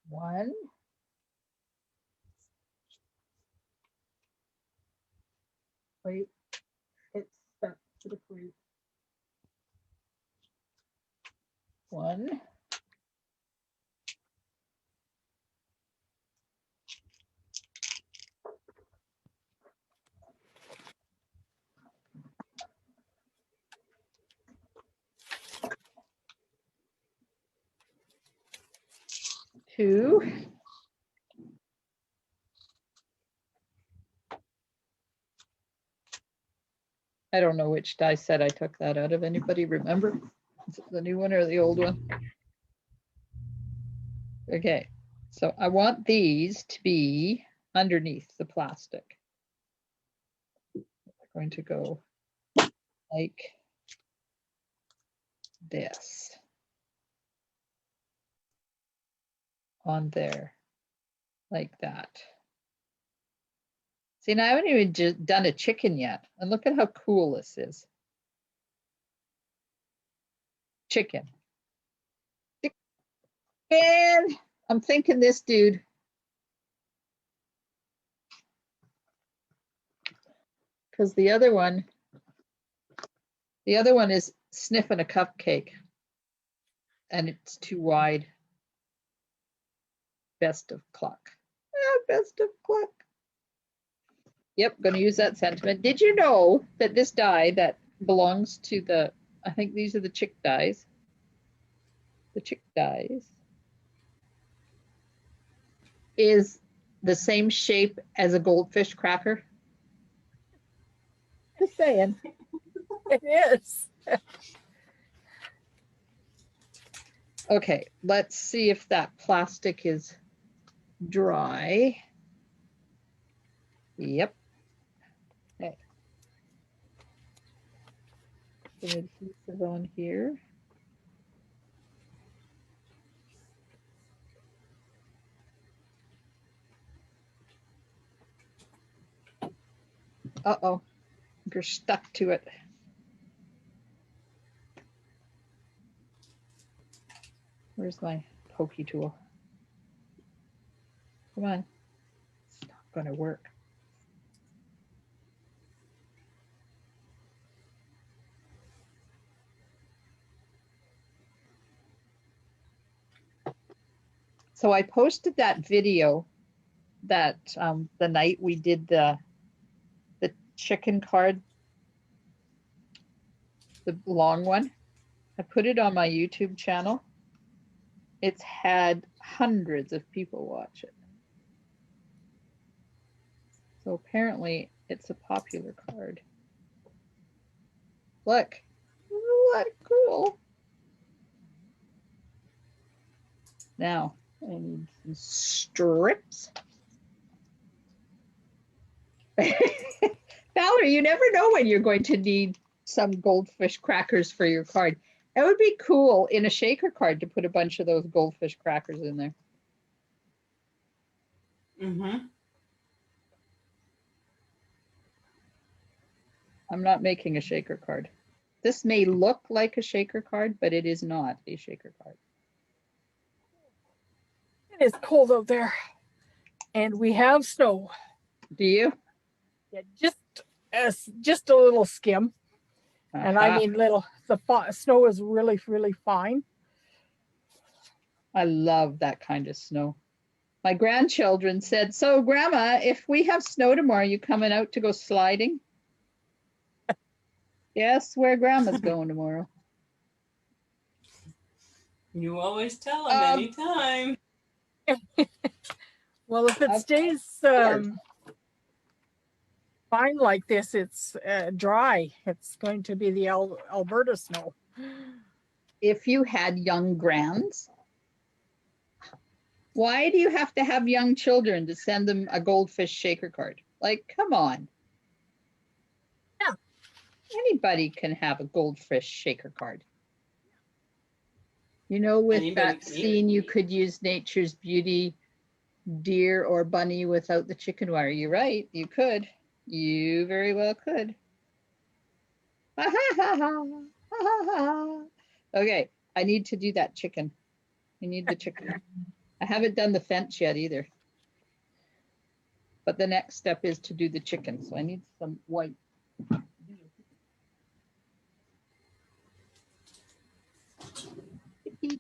One. Wait, it's stuck to the plate. One. Two. I don't know which die set I took that out of. Anybody remember? Is it the new one or the old one? Okay, so I want these to be underneath the plastic. I'm going to go like this on there, like that. See, now I haven't even just done a chicken yet. And look at how cool this is. Chicken. And I'm thinking this dude. Because the other one is sniffing a cupcake. And it's too wide. Best of cluck. Best of cluck. Yep, going to use that sentiment. Did you know that this die that belongs to the, I think these are the chick dies. The chick dies is the same shape as a goldfish cracker? Just saying. It is. Okay, let's see if that plastic is dry. Yep. Okay. Some adhesive on here. Uh-oh, you're stuck to it. Where's my pokey tool? Come on. It's not going to work. So I posted that video that the night we did the chicken card, the long one. I put it on my YouTube channel. It's had hundreds of people watch it. So apparently it's a popular card. Look, what cool. Now I need some strips. Valerie, you never know when you're going to need some goldfish crackers for your card. It would be cool in a shaker card to put a bunch of those goldfish crackers in there. Mm-hmm. I'm not making a shaker card. This may look like a shaker card, but it is not a shaker card. It is cold out there. And we have snow. Do you? Yeah, just a little skim. And I Aha. mean little, snow is really, really fine. I love that kind of snow. My grandchildren said, "So, Grandma, if we have snow tomorrow, you coming out to go sliding?" Yes, where Grandma's going tomorrow. You always tell them Um, anytime. Well, if it Of stays course. fine like this, it's dry. It's going to be the Alberta snow. If you had young grands, why do you have to have young children to send them a goldfish shaker card? Like, come on. Yeah. Anybody can have a goldfish shaker card. You know, with Anybody that can eat it. scene, you could use Nature's Beauty deer or bunny without the chicken wire. You're right. You could. You very well could. Okay, I need to do that chicken. I need the chicken. I haven't done the fence yet either. But the next step is to do the chicken. So I need some white.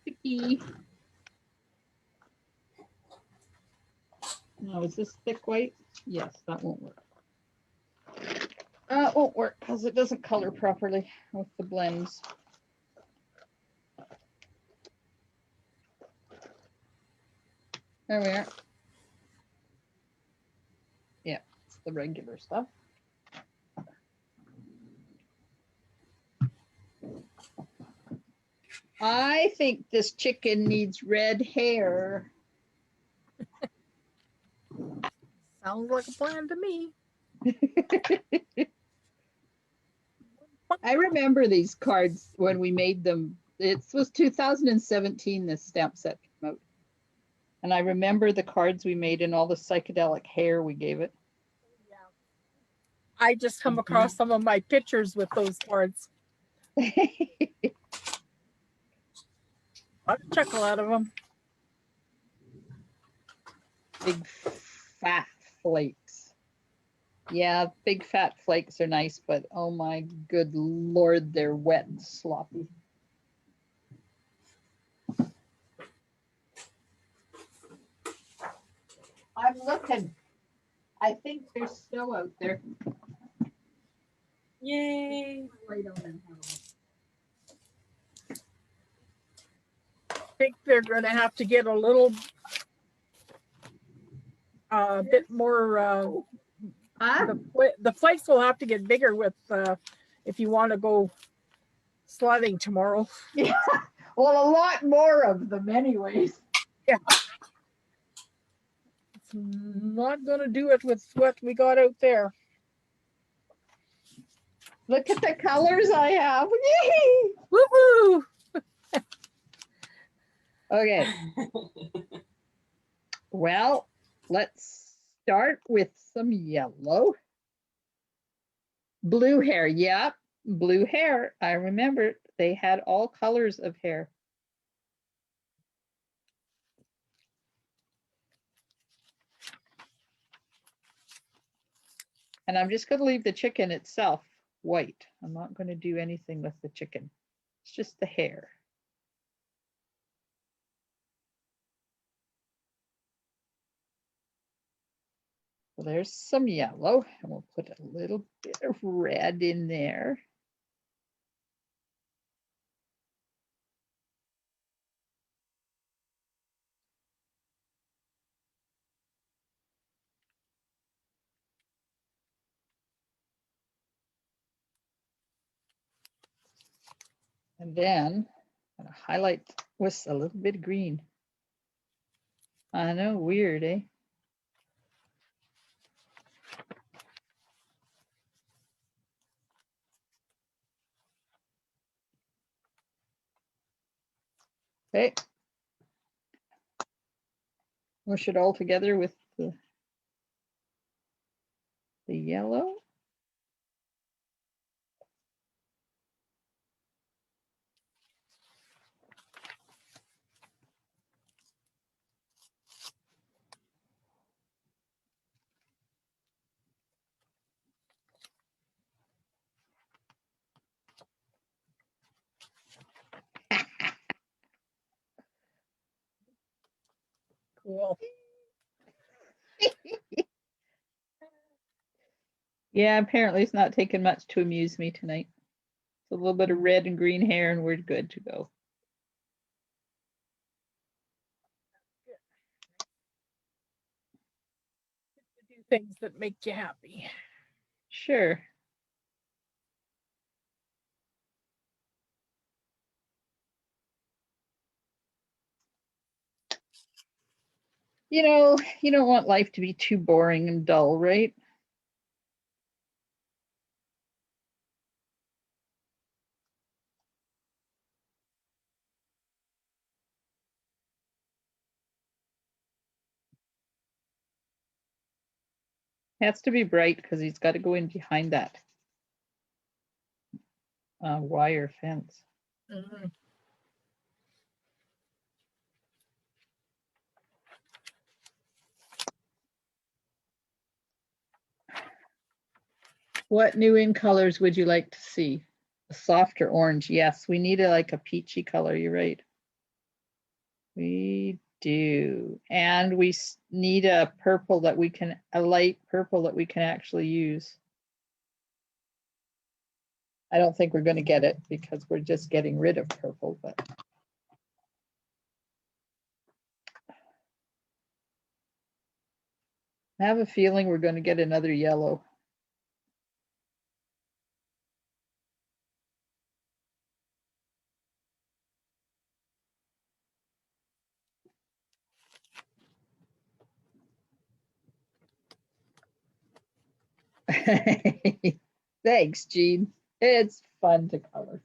Picky. Now, is this thick white? Yes, that won't work. It won't work because it doesn't color properly with the blends. There we are. Yeah, it's the regular stuff. I think this chicken needs red hair. Sounds like a plan to me. I remember these cards when we made them. It was 2017 this stamp set came out. And I remember the cards we made and all the psychedelic hair we gave it. I just come across some of my pictures with those cards. I'll chuckle out of them. Big fat flakes. Yeah, big fat flakes are nice, but oh my good Lord, they're wet and sloppy. I'm looking. I think there's snow out there. Yay. I think they're going to have to get a little bit more. Huh? The flakes will have to get bigger with if you want to go sledding tomorrow. Yeah. Well, a lot more of them anyways. Yeah. It's not going to do it with what we got out there. Look at the colors I have. Yay! Woohoo! Okay. Well, let's start with some yellow. Blue hair. Yep. Blue hair. I remember they had all colors of hair. And I'm just going to leave the chicken itself white. I'm not going to do anything with the chicken. It's just the hair. So there's some yellow, and we'll put a little bit of red in there. And then I'm going to highlight with a little bit of green. I know, weird, eh? Okay. Mush it all together with the yellow. cool. Yeah, apparently it's not taking much to amuse me tonight. It's a little bit of red and green hair and we're good to go. Do things that make you happy. Sure. You know, you don't want life to be too boring and dull, right? Has to be bright because he's got to go in behind that wire fence. Mhm. What new in colors would you like to see? A softer orange. Yes, we need like a peachy color. You're right. We do. And we need a purple that we can, a light purple that we can actually use. I don't think we're going to get it because we're just getting rid of purple, but. I have a feeling we're going to get another yellow. Thanks, Jean. It's fun to color.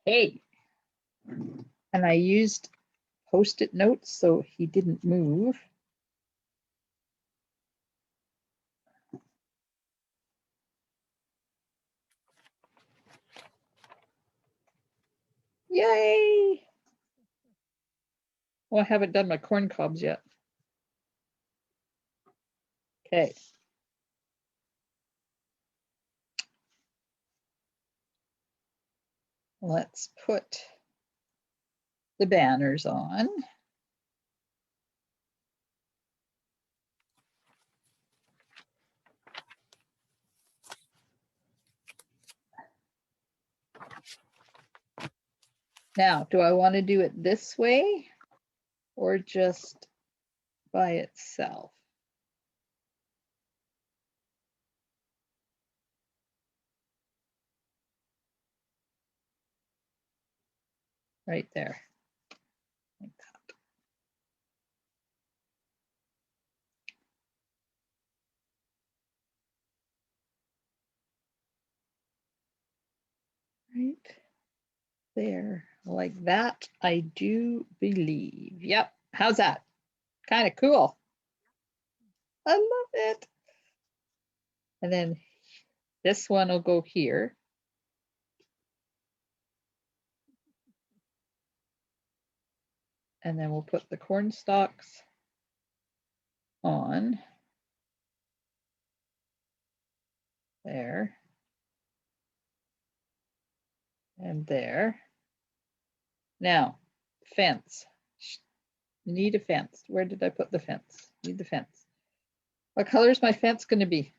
Okay. And I used Post-it notes so he didn't move. Yay! Well, I haven't done my corn cobs yet. Okay. Let's put the banners on. Now, do I want to do it this way or just by itself? Right there. Like that. Right there. Like that, I do believe. Yep. How's that? Kind of cool. I love it. And then this one will go here. And then we'll put the corn stalks on there and there. Now, fence. Need a fence. Where did I put the fence? Need the fence. What color is my fence going to be?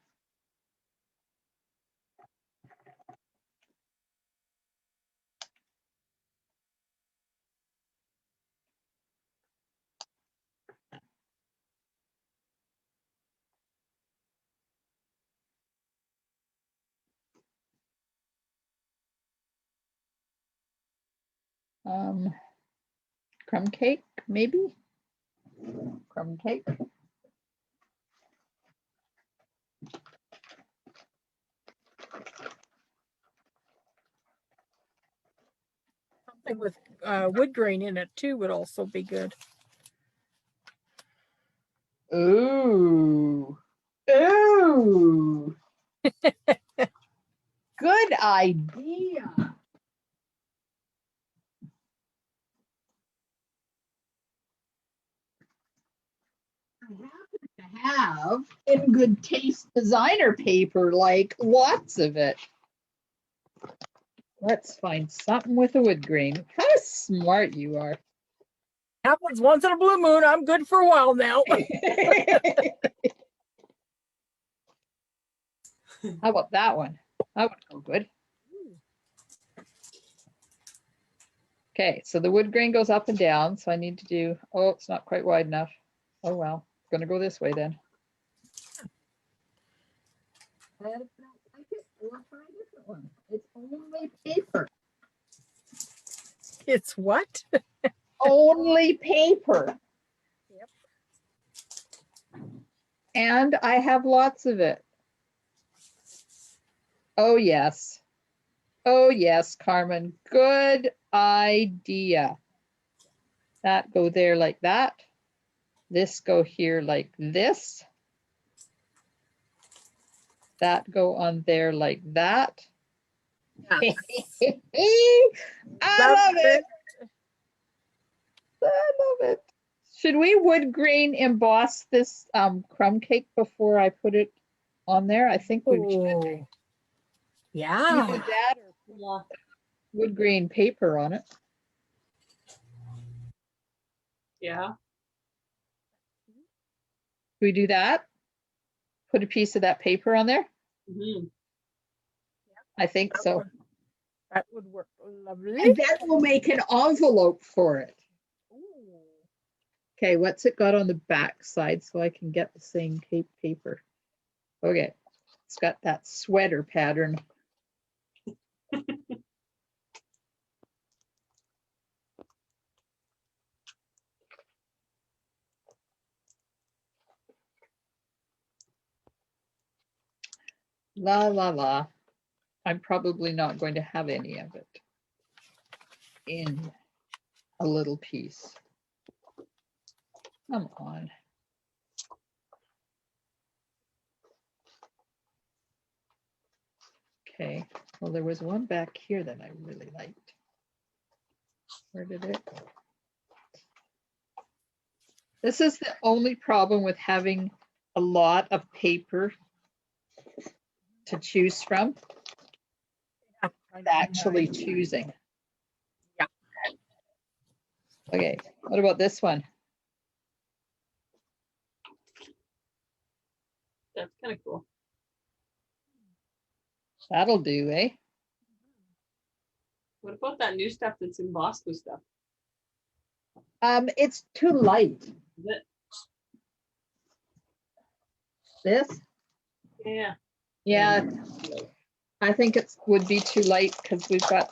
Crumb cake, maybe? Crumb cake. Something with wood grain in it too would also be good. Ooh. Ooh. Good idea. I happen to have in good taste designer paper, like lots of it. Let's find something with a wood grain. How smart you are. Happens once in a blue moon. I'm good for a while now. How about that one? That would go good. Okay, so the wood grain goes up and down. So I need to do, oh, it's not quite wide enough. Oh, well, it's going to go this way then. It's only paper. It's what? Only paper. Yep. And I have lots of it. Oh, yes. Oh, yes, Carmen. Good idea. That go there like that. This go here like this. That go on there like that. Yes. I love it. I love it. Should we wood grain emboss this crumb cake before I put it on there? I think we should. Oh. Yeah. Either that or Yeah. wood grain paper on it. Yeah. Do we do that? Put a piece of that paper on there? Mm-hmm. I think so. That would work lovely. And then we'll make an envelope for it. Ooh. Okay, what's it got on the back side so I can get the same paper? Okay, it's got that sweater pattern. La la la. I'm probably not going to have any of it in a little piece. Come on. Okay, well, there was one back here that I really liked. Where did it go? This is the only problem with having a lot of paper to choose from, actually choosing. Yeah. Okay, what about this one? That's kind of cool. That'll do, eh? What about that new stuff that's embossed with stuff? It's too light. Is it? This? Yeah. Yeah, I think it would be too light because we've got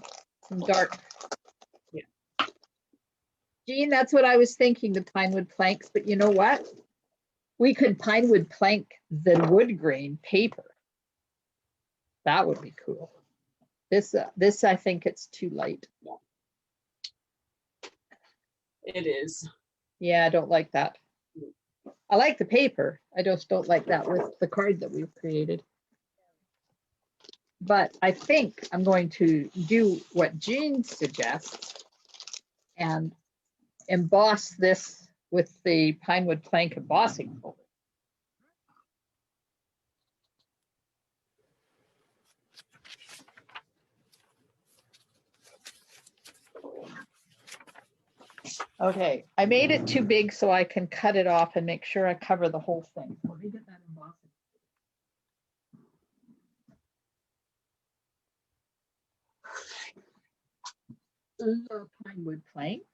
some dark. Yeah. Jean, that's what I was thinking, the pine wood planks, but you know what? We could pine wood plank the wood grain paper. That would be cool. This I think it's too light. It is. Yeah, I don't like that. I like the paper. I just don't like that with the card that we've created. But I think I'm going to do what Jean suggests and emboss this with the pine wood plank embossing folder. Okay, I made it too big so I can cut it off and make sure I cover the whole thing. Let me get that embossing. These are pine wood planks.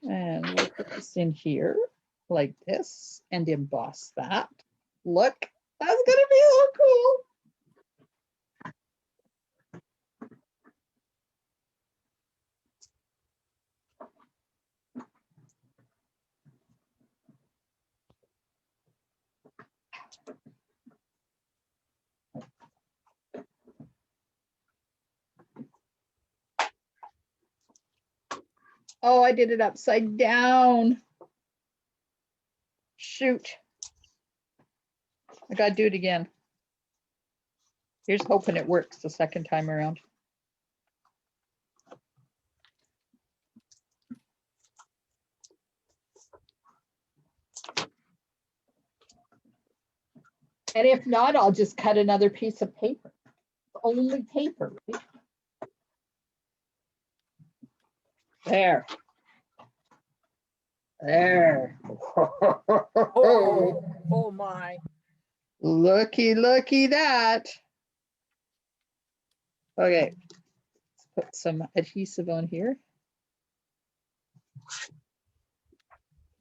And we'll put this in here like this and emboss that. Look, that's gonna be so cool. Oh, I did it upside down. Shoot. I gotta do it again. Here's hoping it works the second time around. And if not, I'll just cut another piece of paper. Only paper, right? There. There. Oh my. Looky that. Okay, let's put some adhesive on here.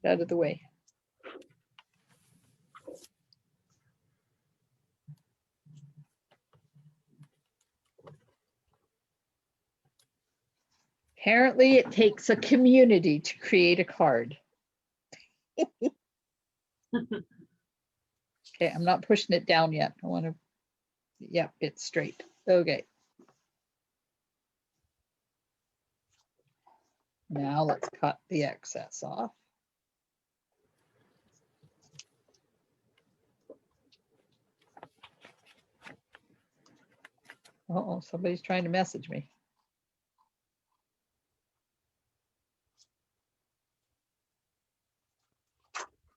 Get out of the way. Apparently, it takes a community to create a card. Okay, I'm not pushing it down yet. I want to, yep, it's straight. Okay. Now let's cut the excess off. Uh-oh, somebody's trying to message me.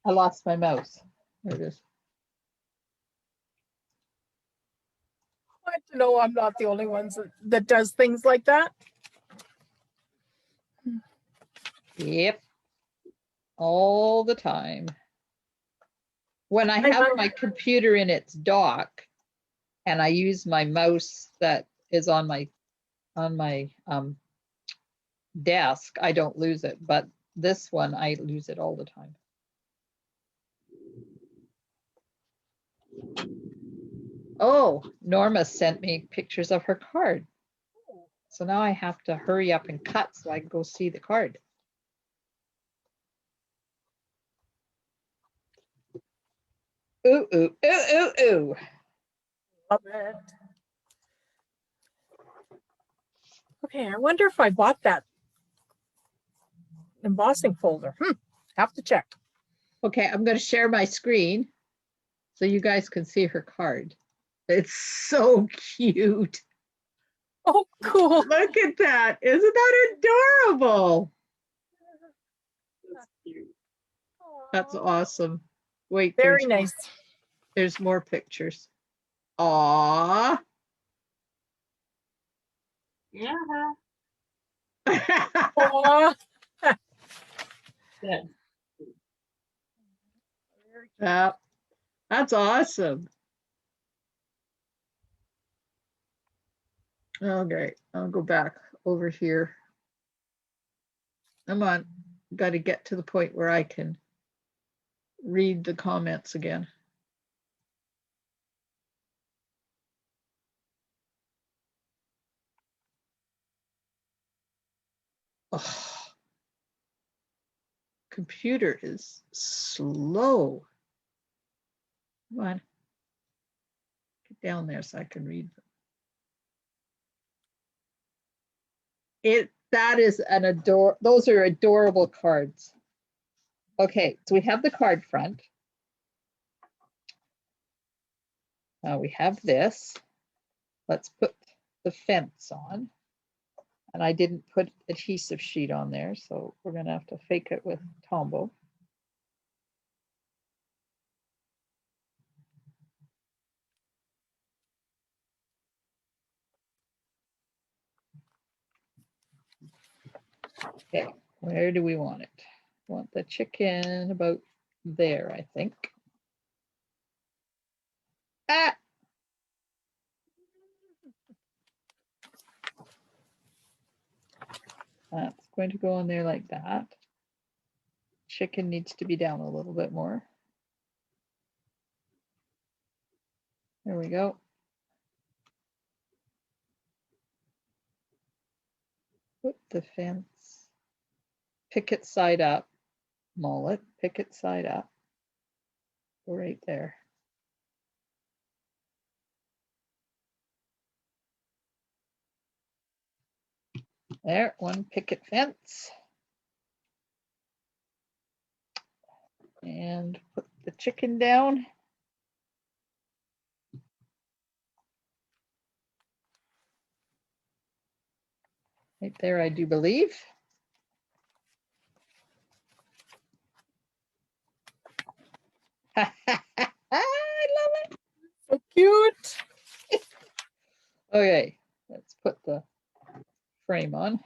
I lost my mouse. There it is. Glad to know I'm not the only one that does things like that. Yep. All the time. When I have my computer in its dock and I use my mouse that is on my desk, I don't lose it, but this one I lose it all the time. Oh, Norma sent me pictures of her card. So now I have to hurry up and cut so I can go see the card. Ooh, ooh, ooh, ooh, ooh. Love it. Okay, I wonder if I bought that embossing folder. Have to check. Okay, I'm going to share my screen so you guys can see her card. It's so cute. Oh, cool. Look at that. Isn't that adorable? That's cute. That's awesome. Wait, Very nice. There's more pictures. Aww. Yeah. Aw. Yeah. Yeah, that's awesome. Okay, I'll go back over here. Come on, got to get to the point where I can read the comments again. Oh, computer is slow. Come on, get down there so I can read them. That is an those are adorable cards. Okay, so we have the card front. Now we have this. Let's put the fence on. And I didn't put adhesive sheet on there, so we're gonna have to fake it with Tombow. Okay, where do we want it? Want the chicken about there, I think. Ah! That's going to go on there like that. Chicken needs to be down a little bit more. There we go. Put the fence. Pick it side up. Mollet, pick it side up. Go right there. There, one picket fence. And put the chicken down. Right there, I do believe. I love it. So cute. Okay, let's put the frame on.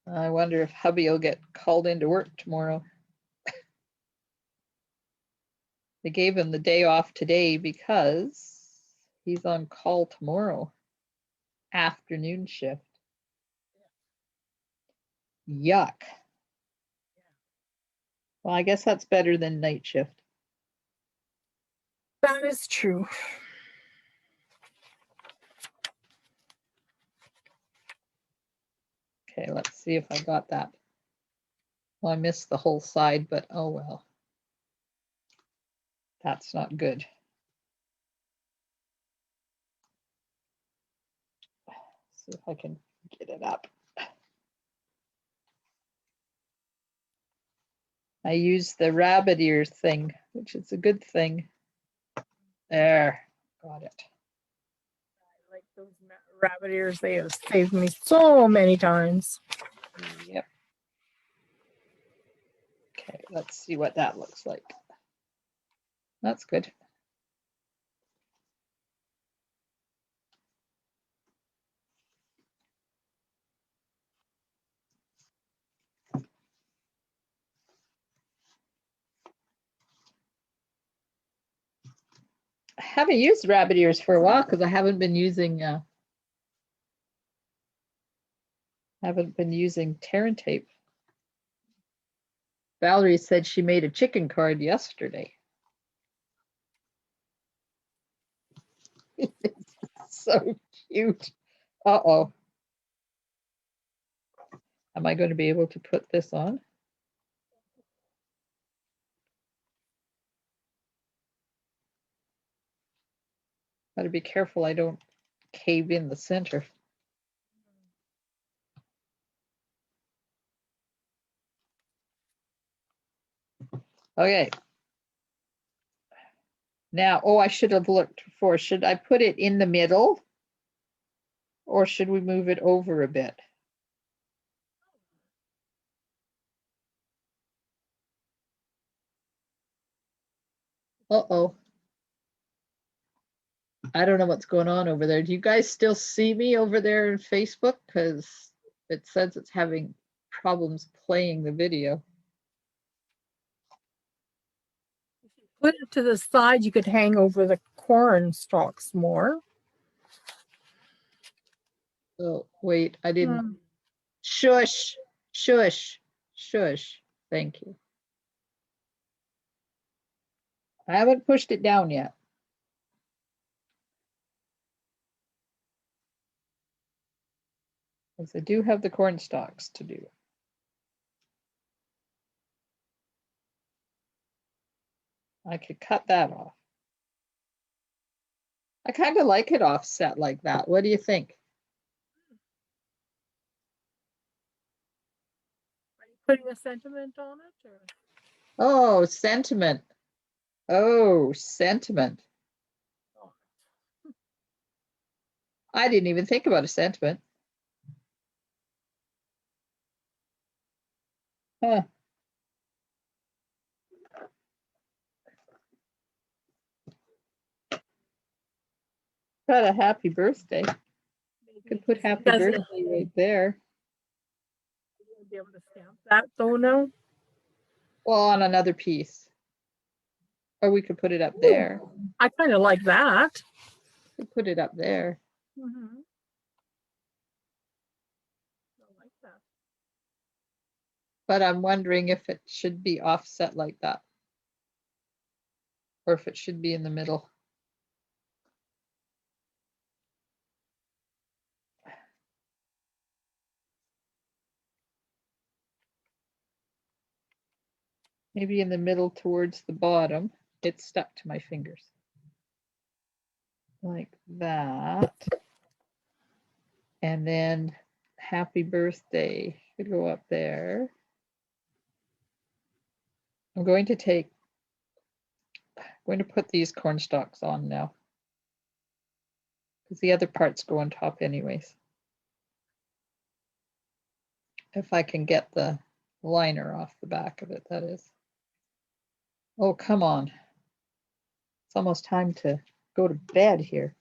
I wonder if hubby will get called into work tomorrow. They gave him the day off today because he's on call tomorrow. Afternoon shift. Yuck. Well, I guess that's better than night shift. That is true. Okay, let's see if I got that. Well, I missed the whole side, but oh well. That's not good. See if I can get it up. I use the rabbit ear thing, which is a good thing. There, got it. I like those rabbit ears. They have saved me so many times. Yep. Okay, let's see what that looks like. That's good. I haven't used rabbit ears for a while because I haven't been using Terran tape. Valerie said she made a chicken card yesterday. So cute. Uh-oh. Am I going to be able to put this on? Got to be careful I don't cave in the center. Okay. Now, oh, I should have looked for, should I put it in the middle or should we move it over a bit? Uh-oh. I don't know what's going on over there. Do you guys still see me over there in Facebook? Because it says it's having problems playing the video. If you put it to the side, you could hang over the corn stalks more. Oh, wait, I didn't. Shush, shush, shush. Thank you. I haven't pushed it down yet. Because I do have the corn stalks to do. I could cut that off. I kind of like it offset like that. What do you think? Are you putting a sentiment on it? Or? Oh, sentiment. Oh, sentiment. I didn't even think about a sentiment. Huh. Got a happy birthday. Could put happy birthday right there. You'll be able to stamp that though now? Well, on another piece. Or we could put it up there. I kind of like that. We could put it up there. Mm-hmm. I like that. But I'm wondering if it should be offset like that. Or if it should be in the middle. Maybe in the middle towards the bottom. It's stuck to my fingers. Like that. And then happy birthday should go up there. I'm going to put these corn stalks on now. Because the other parts go on top anyways. If I can get the liner off the back of it, that is. Oh, come on. It's almost time to go to bed here.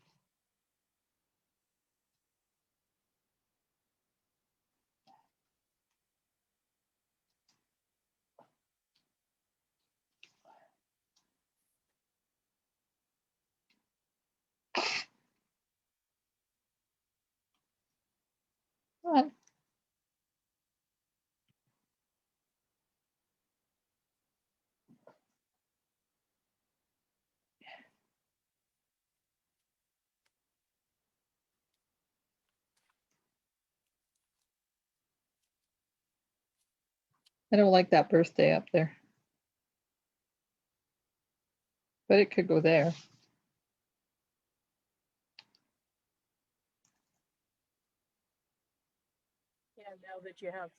Come on. I don't like that birthday up there. But it could go there. Yeah, now that you have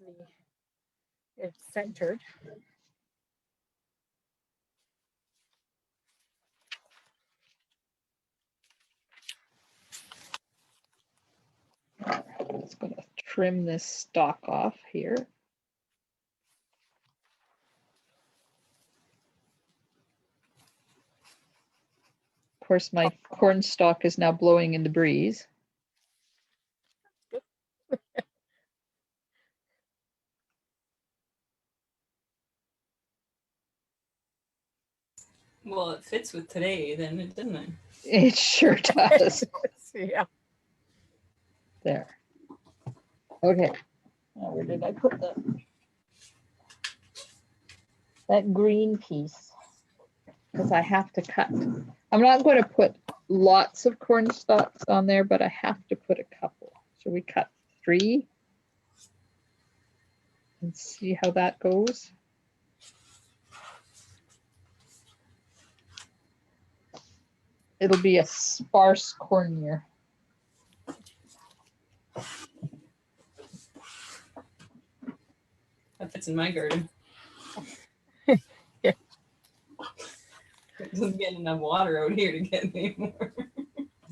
it's centered. I'm just going to trim this stalk off here. Of course, my corn stalk is now blowing in the breeze. Well, it fits with today, then, it doesn't it? It sure does. Yeah. There. Okay. Now, where did I put that green piece? Because I have to cut. I'm not going to put lots of corn stalks on there, but I have to put a couple. So we cut 3 and see how that goes. It'll be a sparse corn year. That fits in my garden. Yeah. It doesn't get enough water out here to get any more.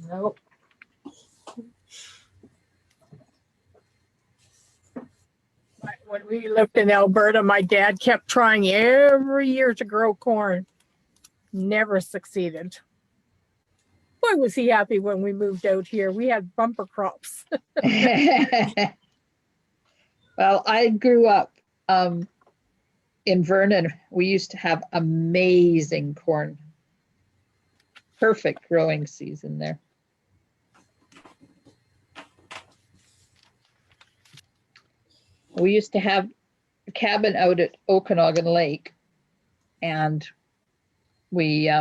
Nope. When we lived in Alberta, my dad kept trying every year to grow corn. Never succeeded. Boy, was he happy when we moved out here. We had bumper crops. Well, I grew up in Vernon. We used to have amazing corn. Perfect growing season there. We used to have a cabin out at Okanagan Lake, and we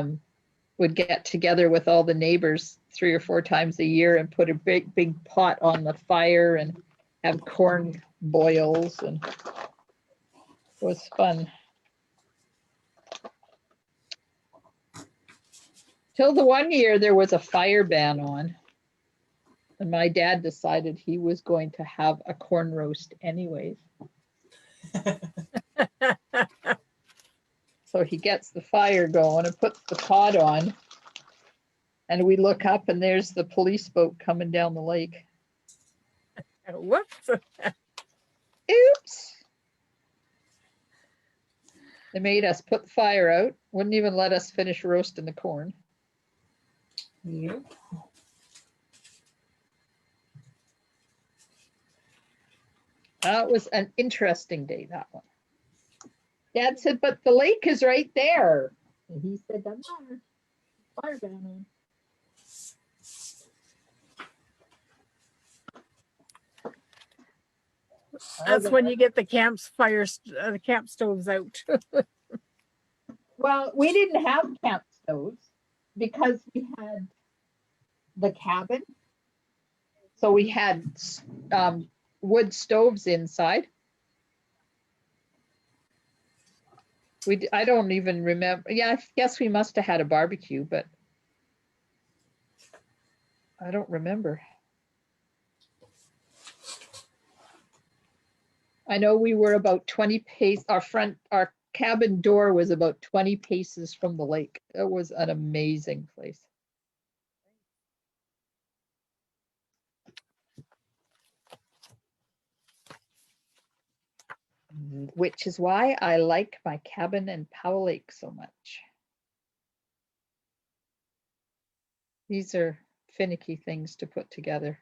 would get together with all the neighbors 3 or 4 times a year and put a big pot on the fire and have corn boils, and it was fun. Till the one year there was a fire ban on, and my dad decided he was going to have a corn roast anyways. So he gets the fire going and puts the pot on, and we look up and there's the police boat coming down the lake. Whoops. Oops. They made us put the fire out, wouldn't even let us finish roasting the corn. Nope. That was an interesting day, that one. Dad said, but the lake is right there. And he said, doesn't matter. Fire ban on. That's when you get the camp stoves out. Well, we didn't have camp stoves because we had the cabin. So we had wood stoves inside. I don't even remember. Yeah, I guess we must have had a barbecue, but I don't remember. I know we were about 20 paces. Our cabin door was about 20 paces from the lake. It was an amazing place. which is why I like my cabin in Powell Lake so much. These are finicky things to put together.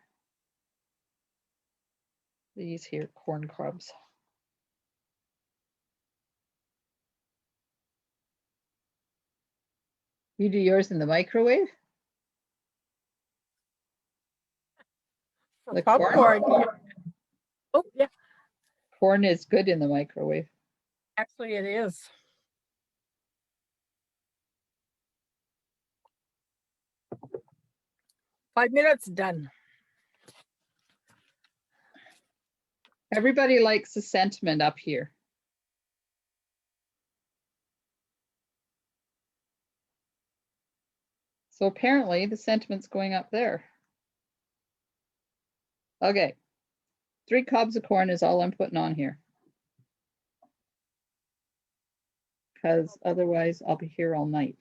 These here corn cobs. You do yours in the microwave? For The popcorn. Yeah. Oh, yeah. Corn is good in the microwave. Actually, it is. Five minutes, done. Everybody likes the sentiment up here. So apparently the sentiment's going up there. Okay. 3 cobs of corn is all I'm putting on here. Because otherwise I'll be here all night.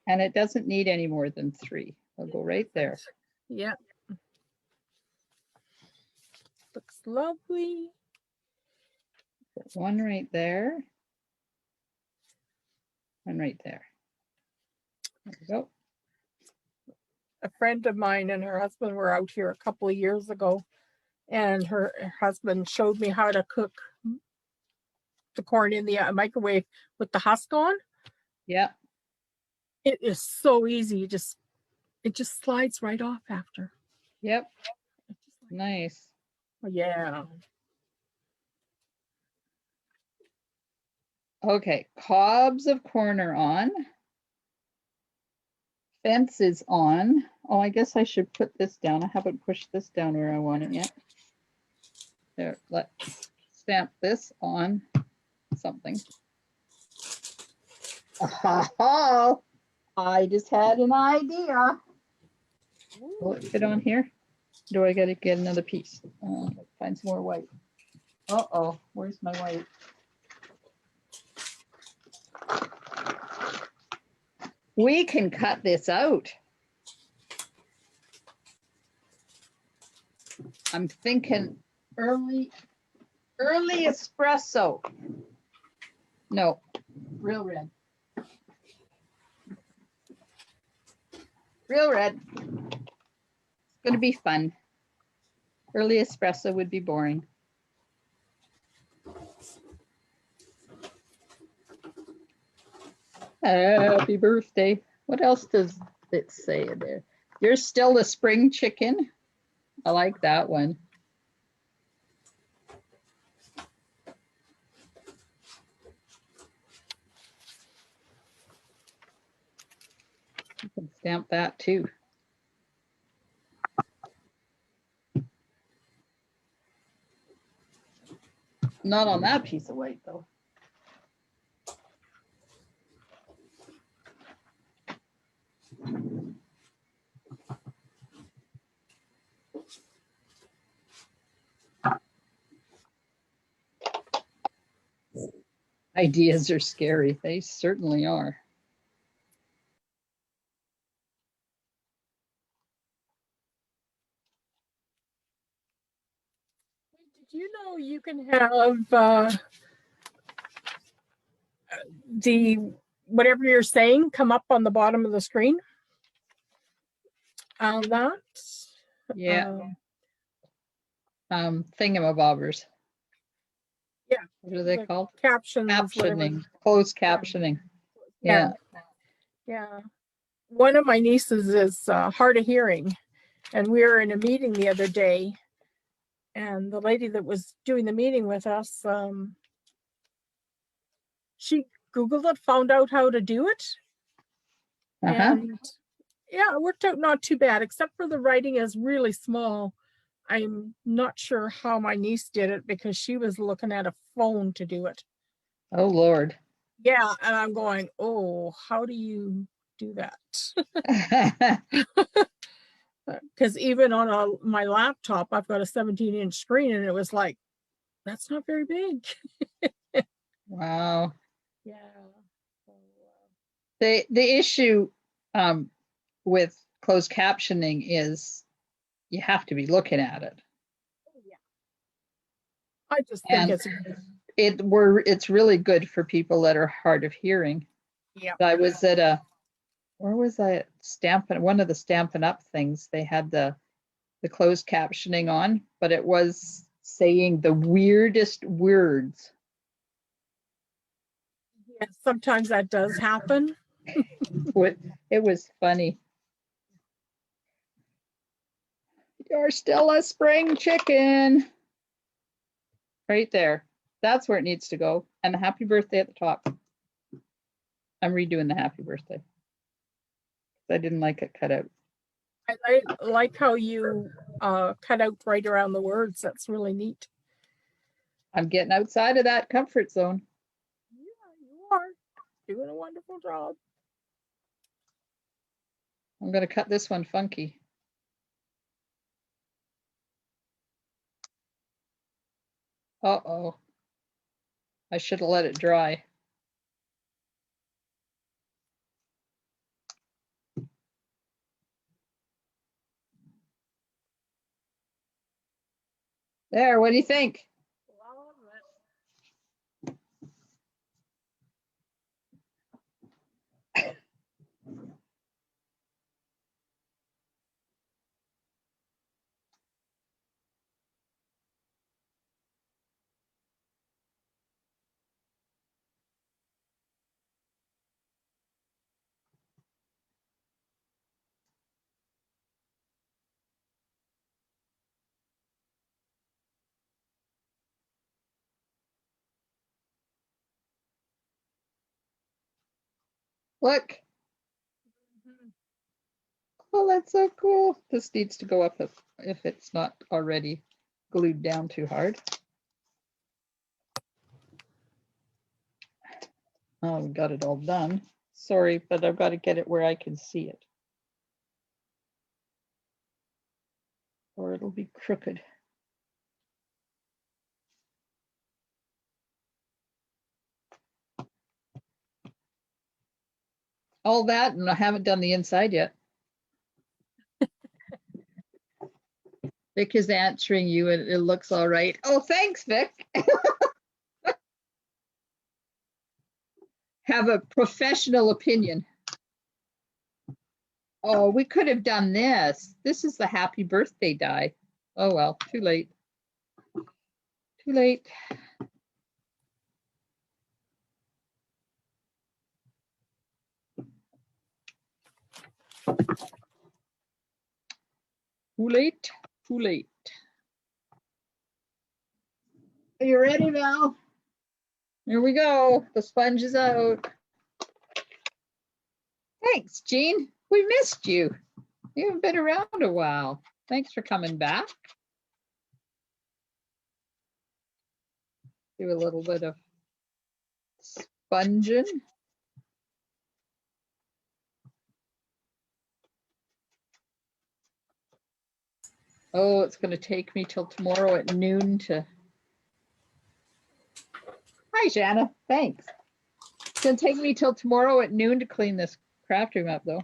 And it doesn't need any more than 3. I'll go right there. Yeah. Looks lovely. Put 1 right there. 1 right there. There we go. A friend of mine and her husband were out here a couple of years ago, and her husband showed me how to cook the corn in the microwave with the husk on. Yeah. It is so easy. It just slides right off after. Yep. Nice. Yeah. Okay. Cobs of corn are on. Fence is on. Oh, I guess I should put this down. I haven't pushed this down where I want it yet. There, let's stamp this on something. Oh, I just had an idea. Will it fit on here? Do I gotta get another piece? Find some more white. Uh-oh, where's my white? We can cut this out. I'm thinking early espresso. No, real red. Real red. It's gonna be fun. Early espresso would be boring. Happy birthday. What else does it say there? You're still the spring chicken. I like that one. You can stamp that too. Not on that piece of white though. Ideas are scary. They certainly are. Did you know you can have the whatever you're saying come up on the bottom of the screen? That. Yeah. Thingamabobbers. Yeah. What are they The called? captions. Captioning. Closed captioning. Yeah. Yeah. One of my nieces is hard of hearing, and we were in a meeting the other day, and the lady that was doing the meeting with us, she Googled it, found out how to do it. And yeah, it worked out not too bad, except for the writing is really small. I'm not sure how my niece did it because she was looking at a phone to do it. Oh, Lord. Yeah, and I'm going, oh, how do you do that? Because even on my laptop, I've got a 17-inch screen, and it was like, that's not very big. Wow. Yeah. The issue with closed captioning is you have to be looking at it. Yeah. I just think And it's, it's really good for people that are hard of hearing. yeah, I was at where was I at Stampin', one of the Stampin' Up things, they had the closed captioning on, but it was saying the weirdest words. yeah, sometimes that does happen. It was funny. You're still a spring chicken. Right there. That's where it needs to go. And the happy birthday at the top. I'm redoing the happy birthday. I didn't like it cut out. I like how you cut out right around the words. That's really neat. I'm getting outside of that comfort zone. Yeah, you are doing a wonderful job. I'm going to cut this one funky. Uh-oh. I should have let it dry. There, what do you think? Look. Oh, that's so cool. This needs to go up if it's not already glued down too hard. Oh, we got it all done. Sorry, but I've got to get it where I can see it. Or it'll be crooked. All that, and I haven't done the inside yet. Vic is answering you and it looks all right. Oh, thanks, Vic. Have a professional opinion. Oh, we could have done this. This is the happy birthday die. Oh, well, too late. Too late. Too late. Too late. Are you ready, Val? Here we go. The sponge is out. Thanks, Jean. We missed you. You haven't been around a while. Thanks for coming back. Do a little bit of sponging. Oh, it's going to take me till tomorrow at noon to. Hi, Shanna. Thanks. It's going to take me till tomorrow at noon to clean this craft room up, though.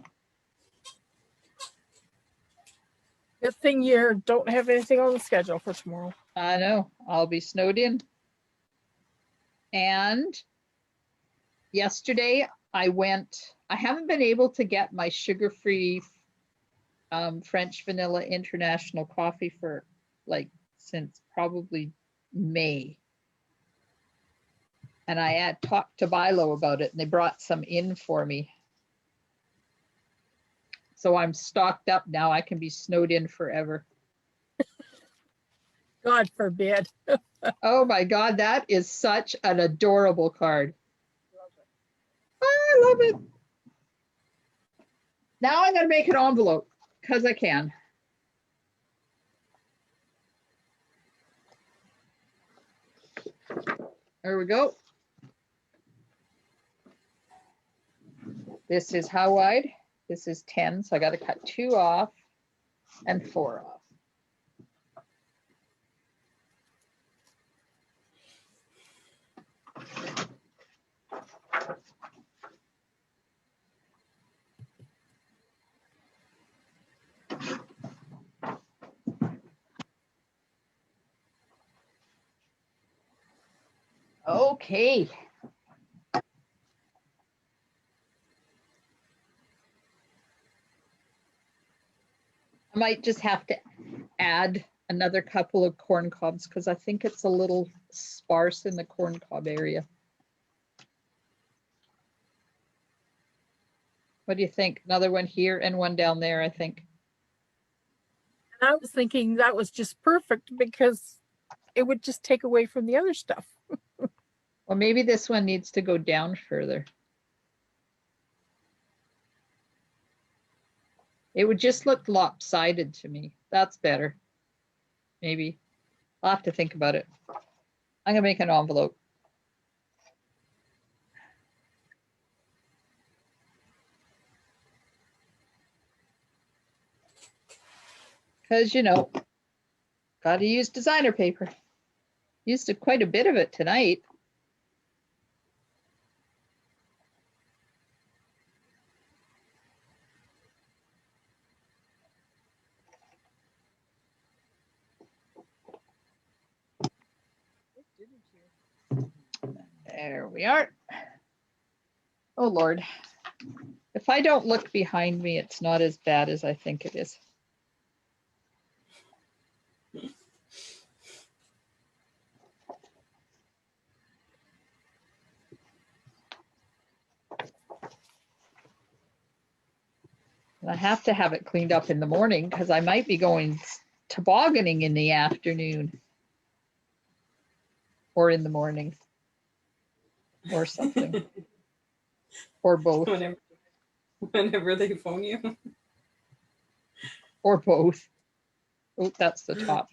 Good thing you don't have anything on the schedule for tomorrow. I know. I'll be snowed in. And yesterday I haven't been able to get my sugar-free French vanilla international coffee for since probably May. And I had talked to Bilo about it and they brought some in for me. So I'm stocked up now. I can be snowed in forever. God forbid. Oh my God, that is such an adorable card. I love it. Now I'm going to make an envelope because I can. There we go. This is how wide? This is 10, so I got to cut 2 off and 4 off. Okay. I might just have to add another couple of corn cobs because I think it's a little sparse in the corn cob area. What do you think? Another one here and one down there, I think. And I was thinking that was just perfect because it would just take away from the other stuff. Well, maybe this one needs to go down further. It would just look lopsided to me. That's better. Maybe. I'll have to think about it. I'm gonna make an envelope. Because, you know, got to use designer paper. Used quite a bit of it tonight. There we are. Oh, Lord. If I don't look behind me, it's not as bad as I think it is. And I have to have it cleaned up in the morning because I might be going tobogganing in the afternoon or in the morning or something or both Whenever they phone you. or both. Oh, that's the top.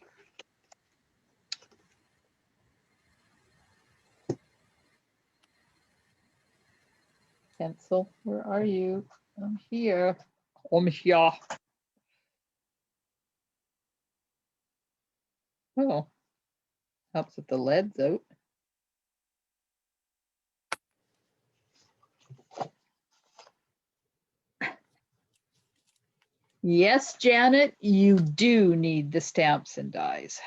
Pencil, where are you? I'm here. I'm here. Oh, helps with the leads out. Yes, Janet, you do need the stamps and dies.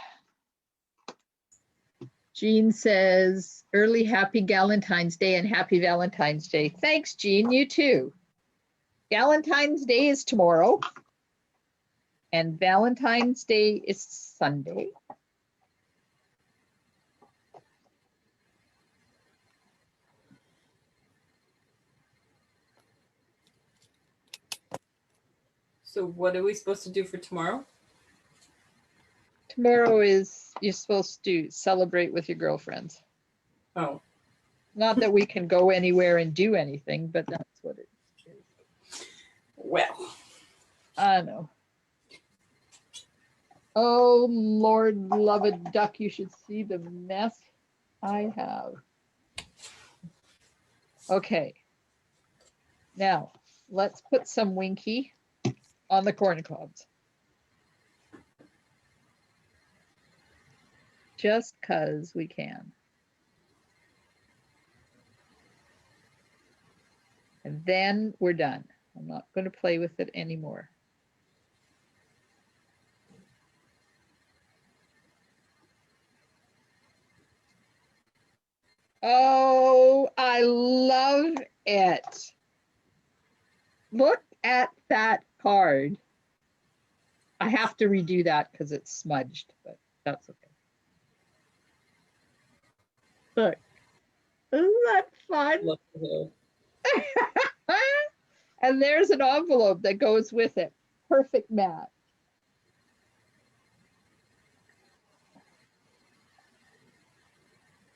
Jean says, early happy Galentine's Day and happy Valentine's Day. Thanks, Jean, you too. Galentine's Day is tomorrow and Valentine's Day is Sunday. So what are we supposed to do for tomorrow? Tomorrow is, you're supposed to celebrate with your girlfriends. Oh. Not that we can go anywhere and do anything, but that's what it is. Well. I know. Oh, Lord, beloved duck, you should see the mess I have. Okay. Now, let's put some Winky on the corn cobs. Just 'cause we can. And then we're done. I'm not going to play with it anymore. Oh, I love it. Look at that card. I have to redo that because it's smudged, but that's okay. Look, isn't that fun? And there's an envelope that goes with it. Perfect match.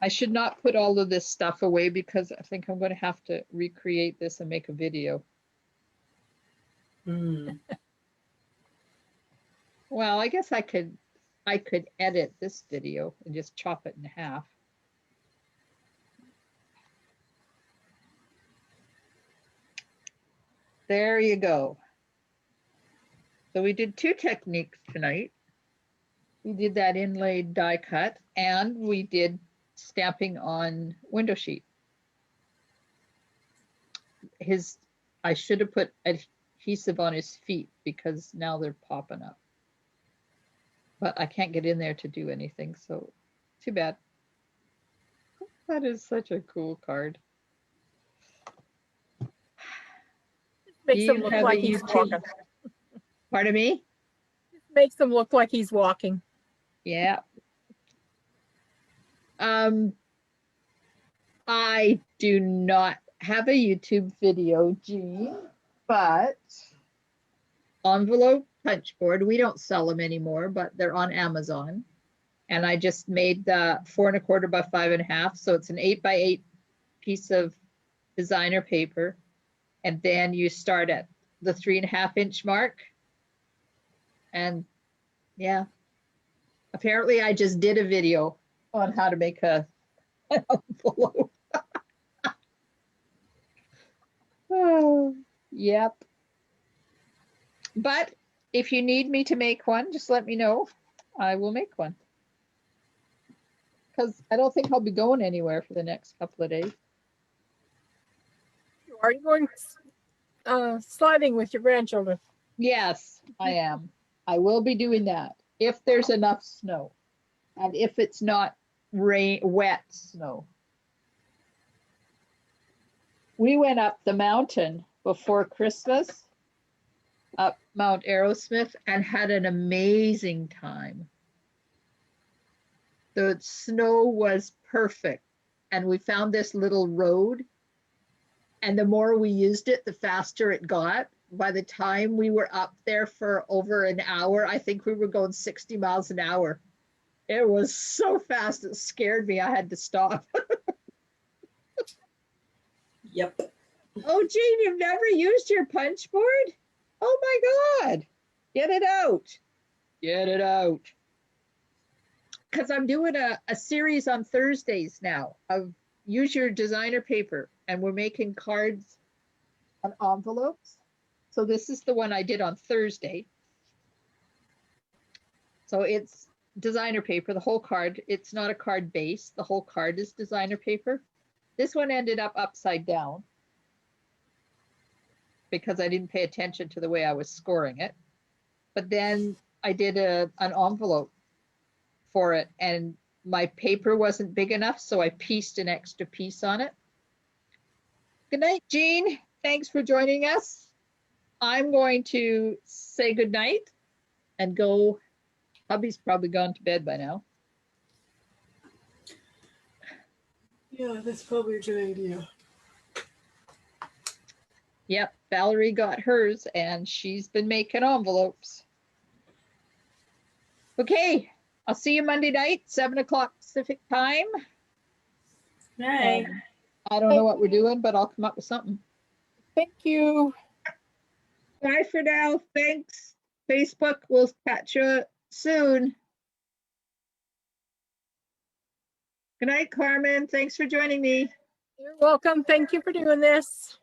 I should not put all of this stuff away because I think I'm going to have to recreate this and make a video. Well, I guess I could edit this video and just chop it in half. There you go. So we did 2 techniques tonight. We did that inlaid die cut and we did stamping on window sheet. I should have put adhesive on his feet because now they're popping up. But I can't get in there to do anything, so too bad. That is such a cool card. Makes him You look have like a he's YouTube. walking. Pardon me? Makes him look like he's walking. Yeah. I do not have a YouTube video, Jean, but envelope punch board. We don't sell them anymore, but they're on Amazon. And I just made the 4 1/4 by 5 1/2. So it's an 8 by 8 piece of designer paper. And then you start at the 3 1/2 inch mark. And yeah, apparently I just did a video on how to make an envelope. Oh, yep. But if you need me to make one, just let me know. I will make one. Because I don't think I'll be going anywhere for the next couple of days. Are you going sliding with your grandchildren? Yes, I am. I will be doing that if there's enough snow and if it's not wet snow. We went up the mountain before Christmas, up Mount Aerosmith, and had an amazing time. The snow was perfect, and we found this little road, and the more we used it, the faster it got. By the time we were up there for over an hour, I think we were going 60 miles an hour. It was so fast, it scared me. I had to stop. Yep. Oh, Jean, you've never used your punch board? Oh my God. Get it out. Get it out. Because I'm doing a series on Thursdays now of use your designer paper, and we're making cards on envelopes. So this is the one I did on Thursday. So it's designer paper, the whole card. It's not a card base. The whole card is designer paper. This one ended up upside down because I didn't pay attention to the way I was scoring it. But then I did an envelope for it, and my paper wasn't big enough, so I pieced an extra piece on it. Good night, Jean. Thanks for joining us. I'm going to say good night and go. Hubby's probably gone to bed by now. Yeah, that's probably a good idea. Yep, Valerie got hers, and she's been making envelopes. Okay, I'll see you Monday night, 7 o'clock Pacific time. Right. I don't know what we're doing, but I'll come up with something. Thank you. Bye for now. Thanks. Facebook, we'll catch you soon. Good night, Carmen. Thanks for joining me. You're welcome. Thank you for doing this.